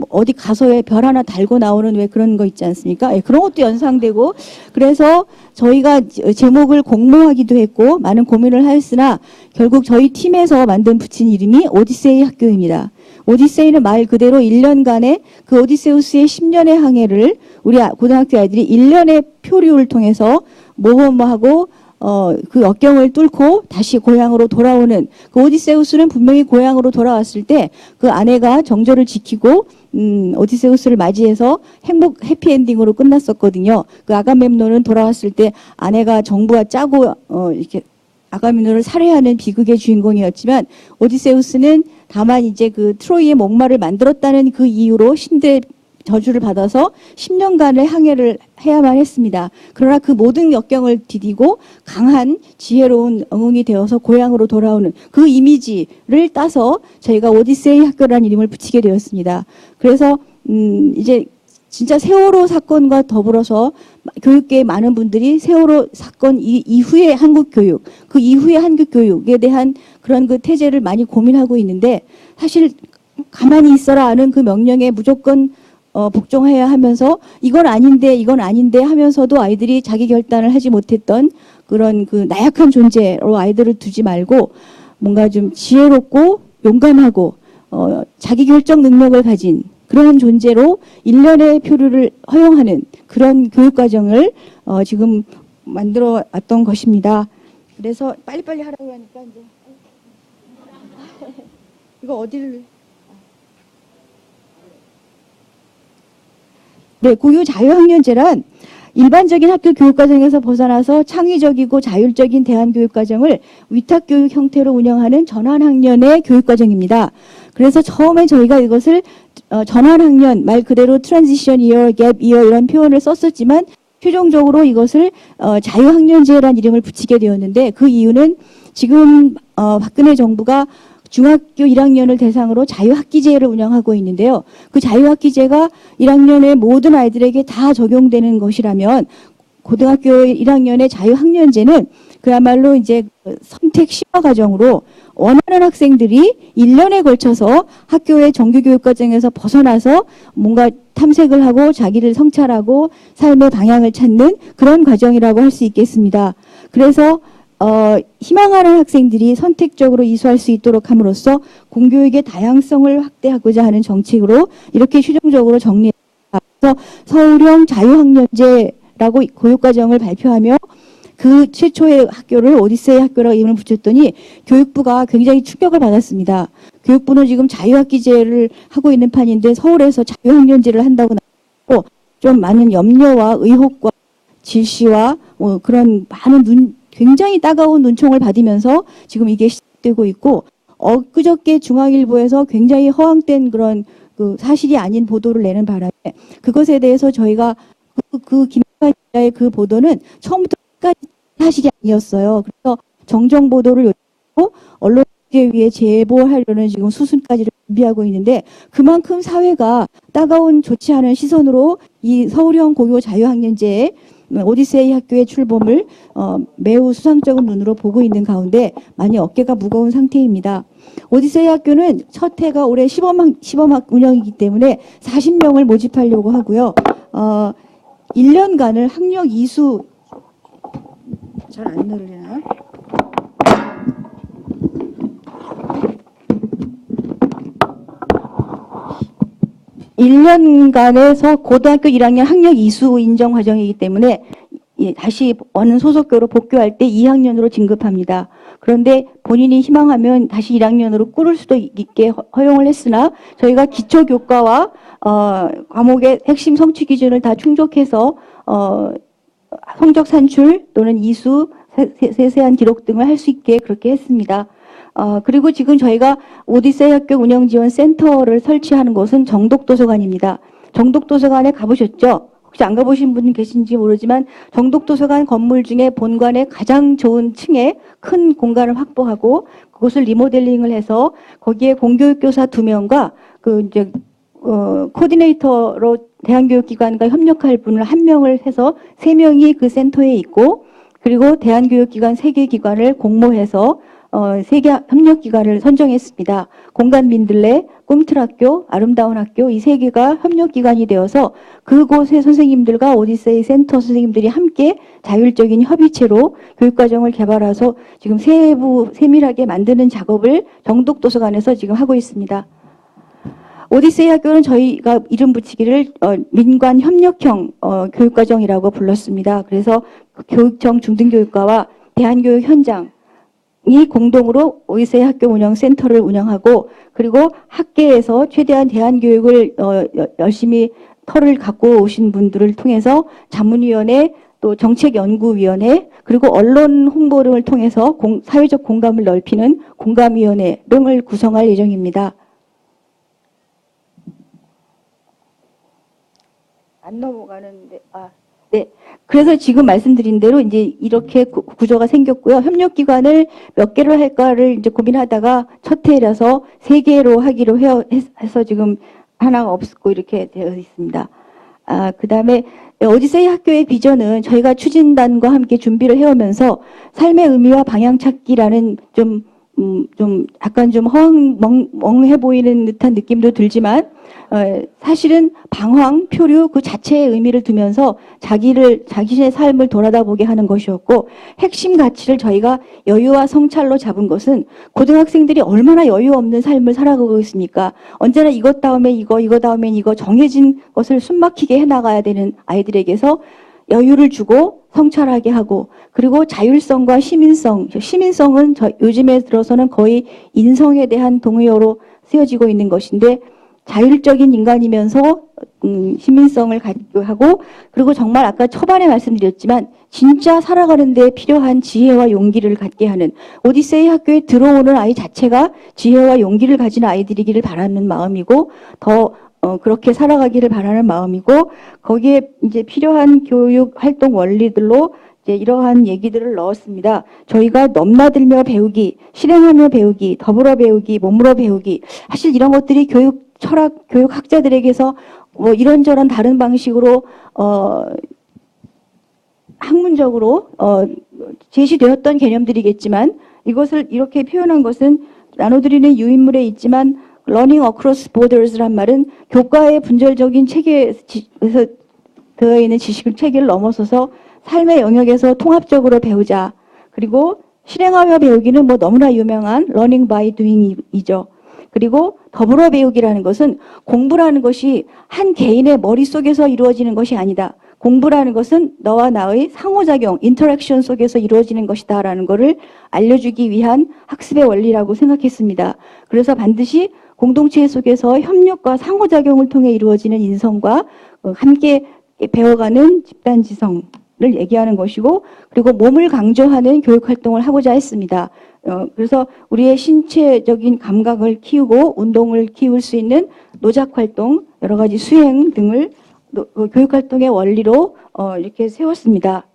어디 가서에 별 하나 달고 나오는 왜 그런 거 있지 않습니까? 예, 그런 것도 연상되고 그래서 저희가 제목을 공모하기도 했고 많은 고민을 하였으나 결국 저희 팀에서 붙인 이름이 오디세이 학교입니다. 오디세이는 말 그대로 1년간의 그 오디세우스의 10년의 항해를 우리 고등학교 아이들이 1년의 표류를 통해서 모험하고 그 역경을 뚫고 다시 고향으로 돌아오는 그 오디세우스는 분명히 고향으로 돌아왔을 때 그 아내가 정절을 지키고 오디세우스를 맞이해서 해피엔딩으로 끝났었거든요. 그 아가멤논은 돌아왔을 때 아내가 정부와 짜고 이렇게 아가멤논을 살해하는 비극의 주인공이었지만 오디세우스는 다만 이제 그 트로이의 목마를 만들었다는 그 이유로 신대 저주를 받아서 10년간의 항해를 해야만 했습니다. 그러나 그 모든 역경을 디디고 강한 지혜로운 영웅이 되어서 고향으로 돌아오는 그 이미지를 따서 저희가 오디세이 학교라는 이름을 붙이게 되었습니다. 그래서 이제 진짜 세월호 사건과 더불어서 교육계의 많은 분들이 세월호 사건 이후의 한국 교육, 그 이후의 한국 교육에 대한 그런 그 태제를 많이 고민하고 있는데 사실 가만히 있어라 하는 그 명령에 무조건 복종해야 하면서 이건 아닌데 하면서도 아이들이 자기 결단을 하지 못했던 그런 그 나약한 존재로 아이들을 두지 말고 뭔가 좀 지혜롭고 용감하고 자기 결정 능력을 가진 그런 존재로 1년의 표류를 허용하는 그런 교육과정을 지금 만들어 왔던 것입니다. 그래서 빨리빨리 하라고 하니까 이제 이거 어디를 네, 고유 자유학년제란 일반적인 학교 교육과정에서 벗어나서 창의적이고 자율적인 대안교육과정을 위탁교육 형태로 운영하는 전환학년의 교육과정입니다. 그래서 처음에 저희가 이것을 전환학년, 말 그대로 트랜지션 이어, 갭 이어 이런 표현을 썼었지만 최종적으로 이것을 자유학년제라는 이름을 붙이게 되었는데 그 이유는 지금 박근혜 정부가 중학교 1학년을 대상으로 자유학기제를 운영하고 있는데요. 그 자유학기제가 1학년의 모든 아이들에게 다 적용되는 것이라면 고등학교 1학년의 자유학년제는 그야말로 이제 선택 심화 과정으로 원하는 학생들이 1년에 걸쳐서 학교의 정규교육과정에서 벗어나서 뭔가 탐색을 하고 자기를 성찰하고 삶의 방향을 찾는 그런 과정이라고 할 수 있겠습니다. 그래서 희망하는 학생들이 선택적으로 이수할 수 있도록 함으로써 공교육의 다양성을 확대하고자 하는 정책으로 이렇게 최종적으로 정리했습니다. 그래서 서울형 자유학년제라고 교육과정을 발표하며 그 최초의 학교를 오디세이 학교라고 이름을 붙였더니 교육부가 굉장히 충격을 받았습니다. 교육부는 지금 자유학기제를 하고 있는 판인데 서울에서 자유학년제를 한다고 나오고 좀 많은 염려와 의혹과 질시와 그런 많은 굉장히 따가운 눈총을 받으면서 지금 이게 시작되고 있고 엊그저께 중앙일보에서 굉장히 허황된 그런 그 사실이 아닌 보도를 내는 바람에 그것에 대해서 저희가 그 김학의 기자의 그 보도는 처음부터 끝까지 사실이 아니었어요. 그래서 정정 보도를 요청하고 언론에 위해 제보하려는 지금 수순까지를 준비하고 있는데 그만큼 사회가 따가운 좋지 않은 시선으로 이 서울형 고교 자유학년제의 오디세이 학교의 출범을 매우 수상적인 눈으로 보고 있는 가운데 많이 어깨가 무거운 상태입니다. 오디세이 학교는 첫 해가 올해 시범학 운영이기 때문에 40명을 모집하려고 하고요. 1년간을 학력 이수 잘 안 늘리나? (1년간에서) 고등학교 1학년 학력 이수 인정 과정이기 때문에 다시 어느 소속교로 복교할 때 2학년으로 진급합니다. 그런데 본인이 희망하면 다시 1학년으로 꾸를 수도 있게 허용을 했으나 저희가 기초교과와 과목의 핵심 성취 기준을 다 충족해서 성적 산출 또는 이수, 세세한 기록 등을 할 수 있게 그렇게 했습니다. 그리고 지금 저희가 오디세이 학교 운영지원 센터를 설치하는 곳은 정독도서관입니다. 정독도서관에 가보셨죠? 혹시 안 가보신 분 계신지 모르지만 정독도서관 건물 중에 본관의 가장 좋은 층에 큰 공간을 확보하고 그곳을 리모델링을 해서 거기에 공교육교사 2명과 그 이제 코디네이터로 대한교육기관과 협력할 분을 1명을 해서 3명이 그 센터에 있고 그리고 대한교육기관 3개 기관을 공모해서 3개 협력기관을 선정했습니다. 공간 민들레, 꿈틀학교, 아름다운 학교 이 3개가 협력기관이 되어서 그곳의 선생님들과 오디세이 센터 선생님들이 함께 자율적인 협의체로 교육과정을 개발해서 지금 세밀하게 만드는 작업을 정독도서관에서 지금 하고 있습니다. 오디세이 학교는 저희가 이름 붙이기를 민관 협력형 교육과정이라고 불렀습니다. 그래서 교육청 중등교육과와 대한교육 현장이 공동으로 오디세이 학교 운영 센터를 운영하고 그리고 학계에서 최대한 대한교육을 열심히 털을 갖고 오신 분들을 통해서 자문위원회 또 정책연구위원회 그리고 언론 홍보를 통해서 사회적 공감을 넓히는 공감위원회 등을 구성할 예정입니다. 안 넘어가는데, 네. 그래서 지금 말씀드린 대로 이제 이렇게 구조가 생겼고요. 협력기관을 몇 개로 할까를 이제 고민하다가 첫 해라서 3개로 하기로 해서 지금 하나가 없고 이렇게 되어 있습니다. 그 다음에 오디세이 학교의 비전은 저희가 추진단과 함께 준비를 해오면서 삶의 의미와 방향 찾기라는 좀 약간 좀 멍해 보이는 듯한 느낌도 들지만, 사실은 방황, 표류 그 자체의 의미를 두면서 자신의 삶을 돌아다보게 하는 것이었고, 핵심 가치를 저희가 여유와 성찰로 잡은 것은 고등학생들이 얼마나 여유 없는 삶을 살아가고 있습니까? 언제나 이것 다음에 이거 다음엔 이거 정해진 것을 숨막히게 해나가야 되는 아이들에게서 여유를 주고 성찰하게 하고 그리고 자율성과 시민성은 요즘에 들어서는 거의 인성에 대한 동의어로 쓰여지고 있는 것인데 자율적인 인간이면서 시민성을 갖고 하고 그리고 정말 아까 초반에 말씀드렸지만 진짜 살아가는 데 필요한 지혜와 용기를 갖게 하는 오디세이 학교에 들어오는 아이 자체가 지혜와 용기를 가진 아이들이기를 바라는 마음이고 더 그렇게 살아가기를 바라는 마음이고 거기에 이제 필요한 교육 활동 원리들로 이제 이러한 얘기들을 넣었습니다. 저희가 넘나들며 배우기, 실행하며 배우기, 더불어 배우기, 몸으로 배우기 사실 이런 것들이 교육 철학, 교육학자들에게서 뭐 이런저런 다른 방식으로 학문적으로 제시되었던 개념들이겠지만 이것을 이렇게 표현한 것은 나눠드리는 유인물에 있지만 Learning Across Borders란 말은 교과의 분절적인 체계에서 되어 있는 지식 체계를 넘어서서 삶의 영역에서 통합적으로 배우자. 그리고 실행하며 배우기는 뭐 너무나 유명한 Learning by Doing이죠. 그리고 더불어 배우기라는 것은 공부라는 것이 한 개인의 머릿속에서 이루어지는 것이 아니다. 공부라는 것은 너와 나의 상호작용, 인터랙션 속에서 이루어지는 것이다라는 것을 알려주기 위한 학습의 원리라고 생각했습니다. 그래서 반드시 공동체 속에서 협력과 상호작용을 통해 이루어지는 인성과 함께 배워가는 집단지성을 얘기하는 것이고 그리고 몸을 강조하는 교육활동을 하고자 했습니다. 그래서 우리의 신체적인 감각을 키우고 운동을 키울 수 있는 노작활동, 여러 가지 수행 등을 교육활동의 원리로 이렇게 세웠습니다.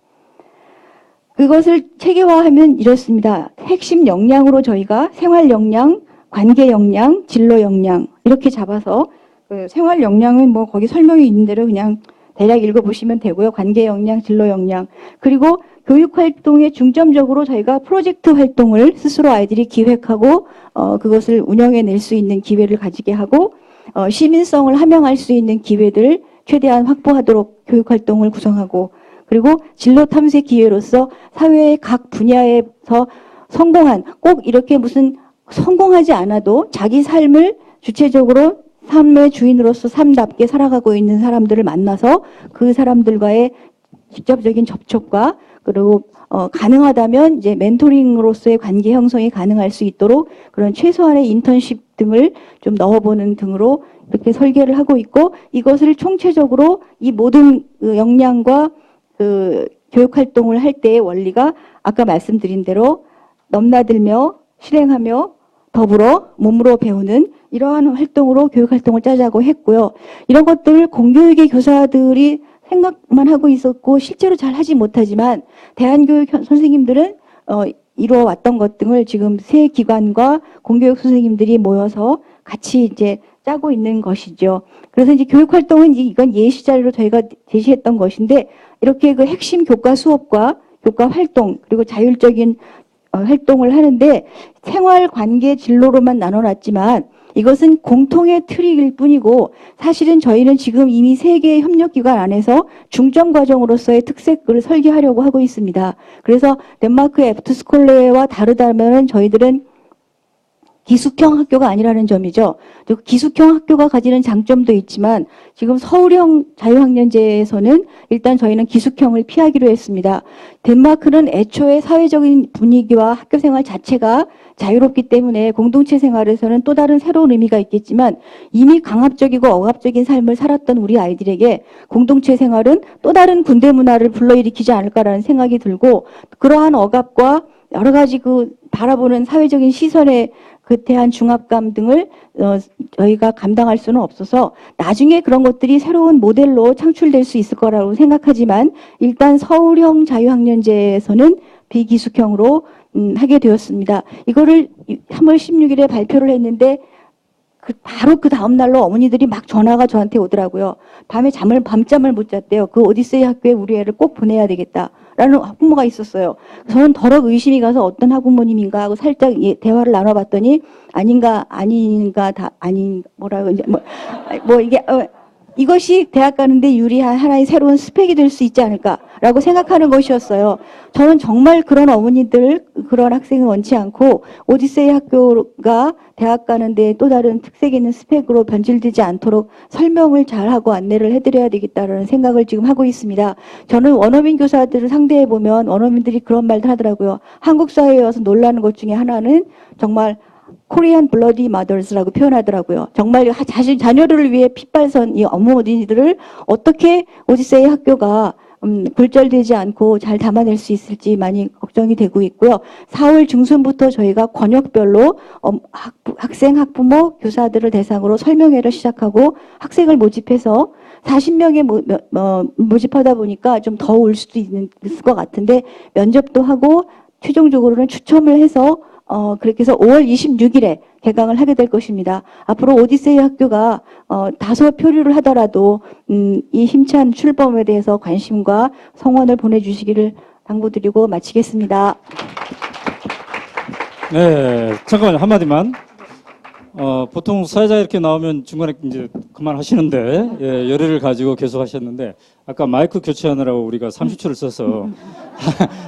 그것을 체계화하면 이렇습니다. 핵심 역량으로 저희가 생활 역량, 관계 역량, 진로 역량 이렇게 잡아서 그 생활 역량은 뭐 거기 설명이 있는 대로 그냥 대략 읽어보시면 되고요. 관계 역량, 진로 역량 그리고 교육 활동에 중점적으로 저희가 프로젝트 활동을 스스로 아이들이 기획하고 그것을 운영해낼 수 있는 기회를 가지게 하고 시민성을 함양할 수 있는 기회들 최대한 확보하도록 교육 활동을 구성하고 그리고 진로 탐색 기회로서 사회의 각 분야에서 성공한 꼭 이렇게 무슨 성공하지 않아도 자기 삶을 주체적으로 삶의 주인으로서 삶답게 살아가고 있는 사람들을 만나서 그 사람들과의 직접적인 접촉과 그리고 가능하다면 이제 멘토링으로서의 관계 형성이 가능할 수 있도록 그런 최소한의 인턴십 등을 좀 넣어보는 등으로 이렇게 설계를 하고 있고 이것을 총체적으로 이 모든 그 역량과 그 교육 활동을 할 때의 원리가 아까 말씀드린 대로 넘나들며 실행하며 더불어 몸으로 배우는 이러한 활동으로 교육 활동을 짜자고 했고요. 이런 것들을 공교육의 교사들이 생각만 하고 있었고 실제로 잘 하지 못하지만 대한교육 선생님들은 이루어왔던 것 등을 지금 세 기관과 공교육 선생님들이 모여서 같이 이제 짜고 있는 것이죠. 그래서 이제 교육 활동은 이건 예시 자료로 저희가 제시했던 것인데 이렇게 그 핵심 교과 수업과 교과 활동 그리고 자율적인 활동을 하는데 생활 관계 진로로만 나눠놨지만 이것은 공통의 틀일 뿐이고 사실은 저희는 지금 이미 세 개의 협력기관 안에서 중점 과정으로서의 특색을 설계하려고 하고 있습니다. 그래서 덴마크 애프터스쿨레와 다르다면 저희들은 기숙형 학교가 아니라는 점이죠. 기숙형 학교가 가지는 장점도 있지만 지금 서울형 자유학년제에서는 일단 저희는 기숙형을 피하기로 했습니다. 덴마크는 애초에 사회적인 분위기와 학교 생활 자체가 자유롭기 때문에 공동체 생활에서는 또 다른 새로운 의미가 있겠지만 이미 강압적이고 억압적인 삶을 살았던 우리 아이들에게 공동체 생활은 또 다른 군대 문화를 불러일으키지 않을까라는 생각이 들고 그러한 억압과 여러 가지 그 바라보는 사회적인 시선에 그 대한 중압감 등을 저희가 감당할 수는 없어서 나중에 그런 것들이 새로운 모델로 창출될 수 있을 거라고 생각하지만 일단 서울형 자유학년제에서는 비기숙형으로 하게 되었습니다. 이거를 3월 16일에 발표를 했는데 바로 그 다음 날로 어머니들이 막 전화가 저한테 오더라고요. 밤잠을 못 잤대요. 그 오디세이 학교에 우리 애를 꼭 보내야 되겠다라는 학부모가 있었어요. 저는 더럭 의심이 가서 어떤 학부모님인가 하고 살짝 대화를 나눠봤더니 아닌가 뭐라고 이제 뭐 이게 이것이 대학 가는데 유리한 하나의 새로운 스펙이 될 수 있지 않을까라고 생각하는 것이었어요. 저는 정말 그런 어머니들, 그런 학생을 원치 않고 오디세이 학교가 대학 가는데 또 다른 특색 있는 스펙으로 변질되지 않도록 설명을 잘하고 안내를 해드려야 되겠다라는 생각을 지금 하고 있습니다. 저는 원어민 교사들을 상대해 보면 원어민들이 그런 말들 하더라고요. 한국 사회에 와서 놀라는 것 중에 하나는 정말 코리안 블러디 마더스라고 표현하더라고요. 정말 자신 자녀를 위해 핏발선 이 어머니들을 어떻게 오디세이 학교가 굴절되지 않고 잘 담아낼 수 있을지 많이 걱정이 되고 있고요. 4월 중순부터 저희가 권역별로 학생, 학부모, 교사들을 대상으로 설명회를 시작하고 학생을 모집해서 40명에 모집하다 보니까 좀 더 올 수도 있을 것 같은데 면접도 하고 최종적으로는 추첨을 해서 그렇게 해서 5월 26일에 개강을 하게 될 것입니다. 앞으로 오디세이 학교가 다소 표류를 하더라도 이 힘찬 출범에 대해서 관심과 성원을 보내주시기를 당부드리고 마치겠습니다. 네, 잠깐만요. 한마디만. 보통 사회자 이렇게 나오면 중간에 이제 그만하시는데, 예, 열의를 가지고 계속 하셨는데, 아까 마이크 교체하느라고 우리가 30초를 써서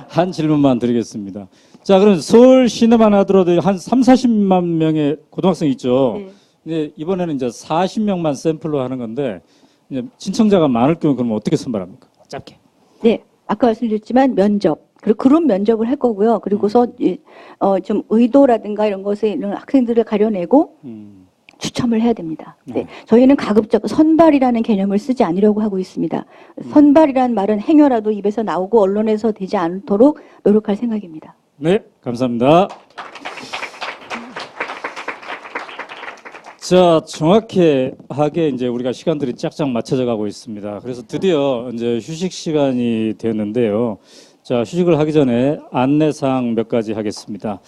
한 질문만 드리겠습니다. 자, 그럼 서울 시내만 하더라도 한 3, 40만 명의 고등학생이 있죠. 네. 근데 이번에는 이제 40명만 샘플로 하는 건데, 이제 신청자가 많을 경우 그러면 어떻게 선발합니까? 짧게. 네, 아까 말씀드렸지만 면접. 그리고 그룹 면접을 할 거고요. 그리고서 좀 의도라든가 이런 것에 이런 학생들을 가려내고 추첨을 해야 됩니다. 네. 저희는 가급적 선발이라는 개념을 쓰지 않으려고 하고 있습니다. 선발이라는 말은 행여라도 입에서 나오고 언론에서 되지 않도록 노력할 생각입니다. 네, 감사합니다. 자, 정확하게 이제 우리가 시간들이 짝짝 맞춰져 가고 있습니다. 그래서 드디어 이제 휴식 시간이 되는데요. 자, 휴식을 하기 전에 안내사항 몇 가지 하겠습니다.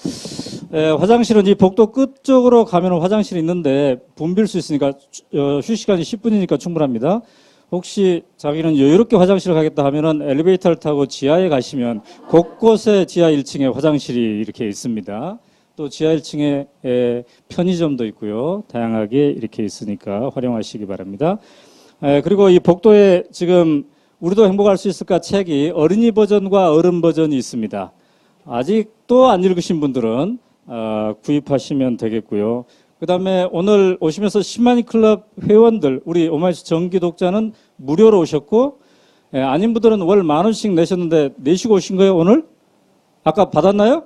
화장실은 이 복도 끝쪽으로 가면 화장실이 있는데 붐빌 수 있으니까 휴식 시간이 10분이니까 충분합니다. 혹시 자기는 여유롭게 화장실을 가겠다 하면은 엘리베이터를 타고 지하에 가시면 곳곳에 지하 1층에 화장실이 이렇게 있습니다. 또 지하 1층에 편의점도 있고요. 다양하게 이렇게 있으니까 활용하시기 바랍니다. 그리고 이 복도에 지금 우리도 행복할 수 있을까 책이 어린이 버전과 어른 버전이 있습니다. 아직도 안 읽으신 분들은 구입하시면 되겠고요. 그 다음에 오늘 오시면서 시마니 클럽 회원들, 우리 오마이뉴스 정기 독자는 무료로 오셨고, 아닌 분들은 월 10,000원씩 내셨는데 내시고 오신 거예요, 오늘? 아까 받았나요?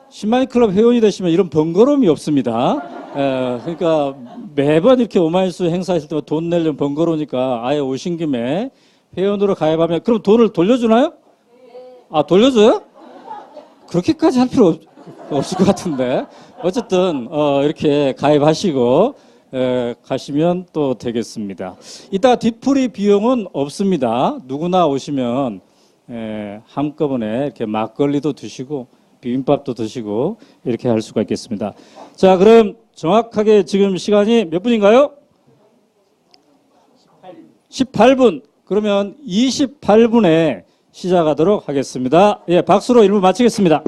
시마니 클럽 회원이 되시면 이런 번거로움이 없습니다. 그러니까 매번 이렇게 오마이뉴스 행사했을 때마다 돈 내려면 번거로우니까 아예 오신 김에 회원으로 가입하면, 그럼 돈을 돌려주나요? 돌려줘요? 그렇게까지 할 필요 없을 것 같은데. 어쨌든, 이렇게 가입하시고, 가시면 또 되겠습니다. 이따 뒤풀이 비용은 없습니다. 누구나 오시면 한꺼번에 이렇게 막걸리도 드시고 비빔밥도 드시고 이렇게 할 수가 있겠습니다. 자, 그럼 정확하게 지금 시간이 몇 분인가요? 18분. 그러면 28분에 시작하도록 하겠습니다. 예, 박수로 1부 마치겠습니다.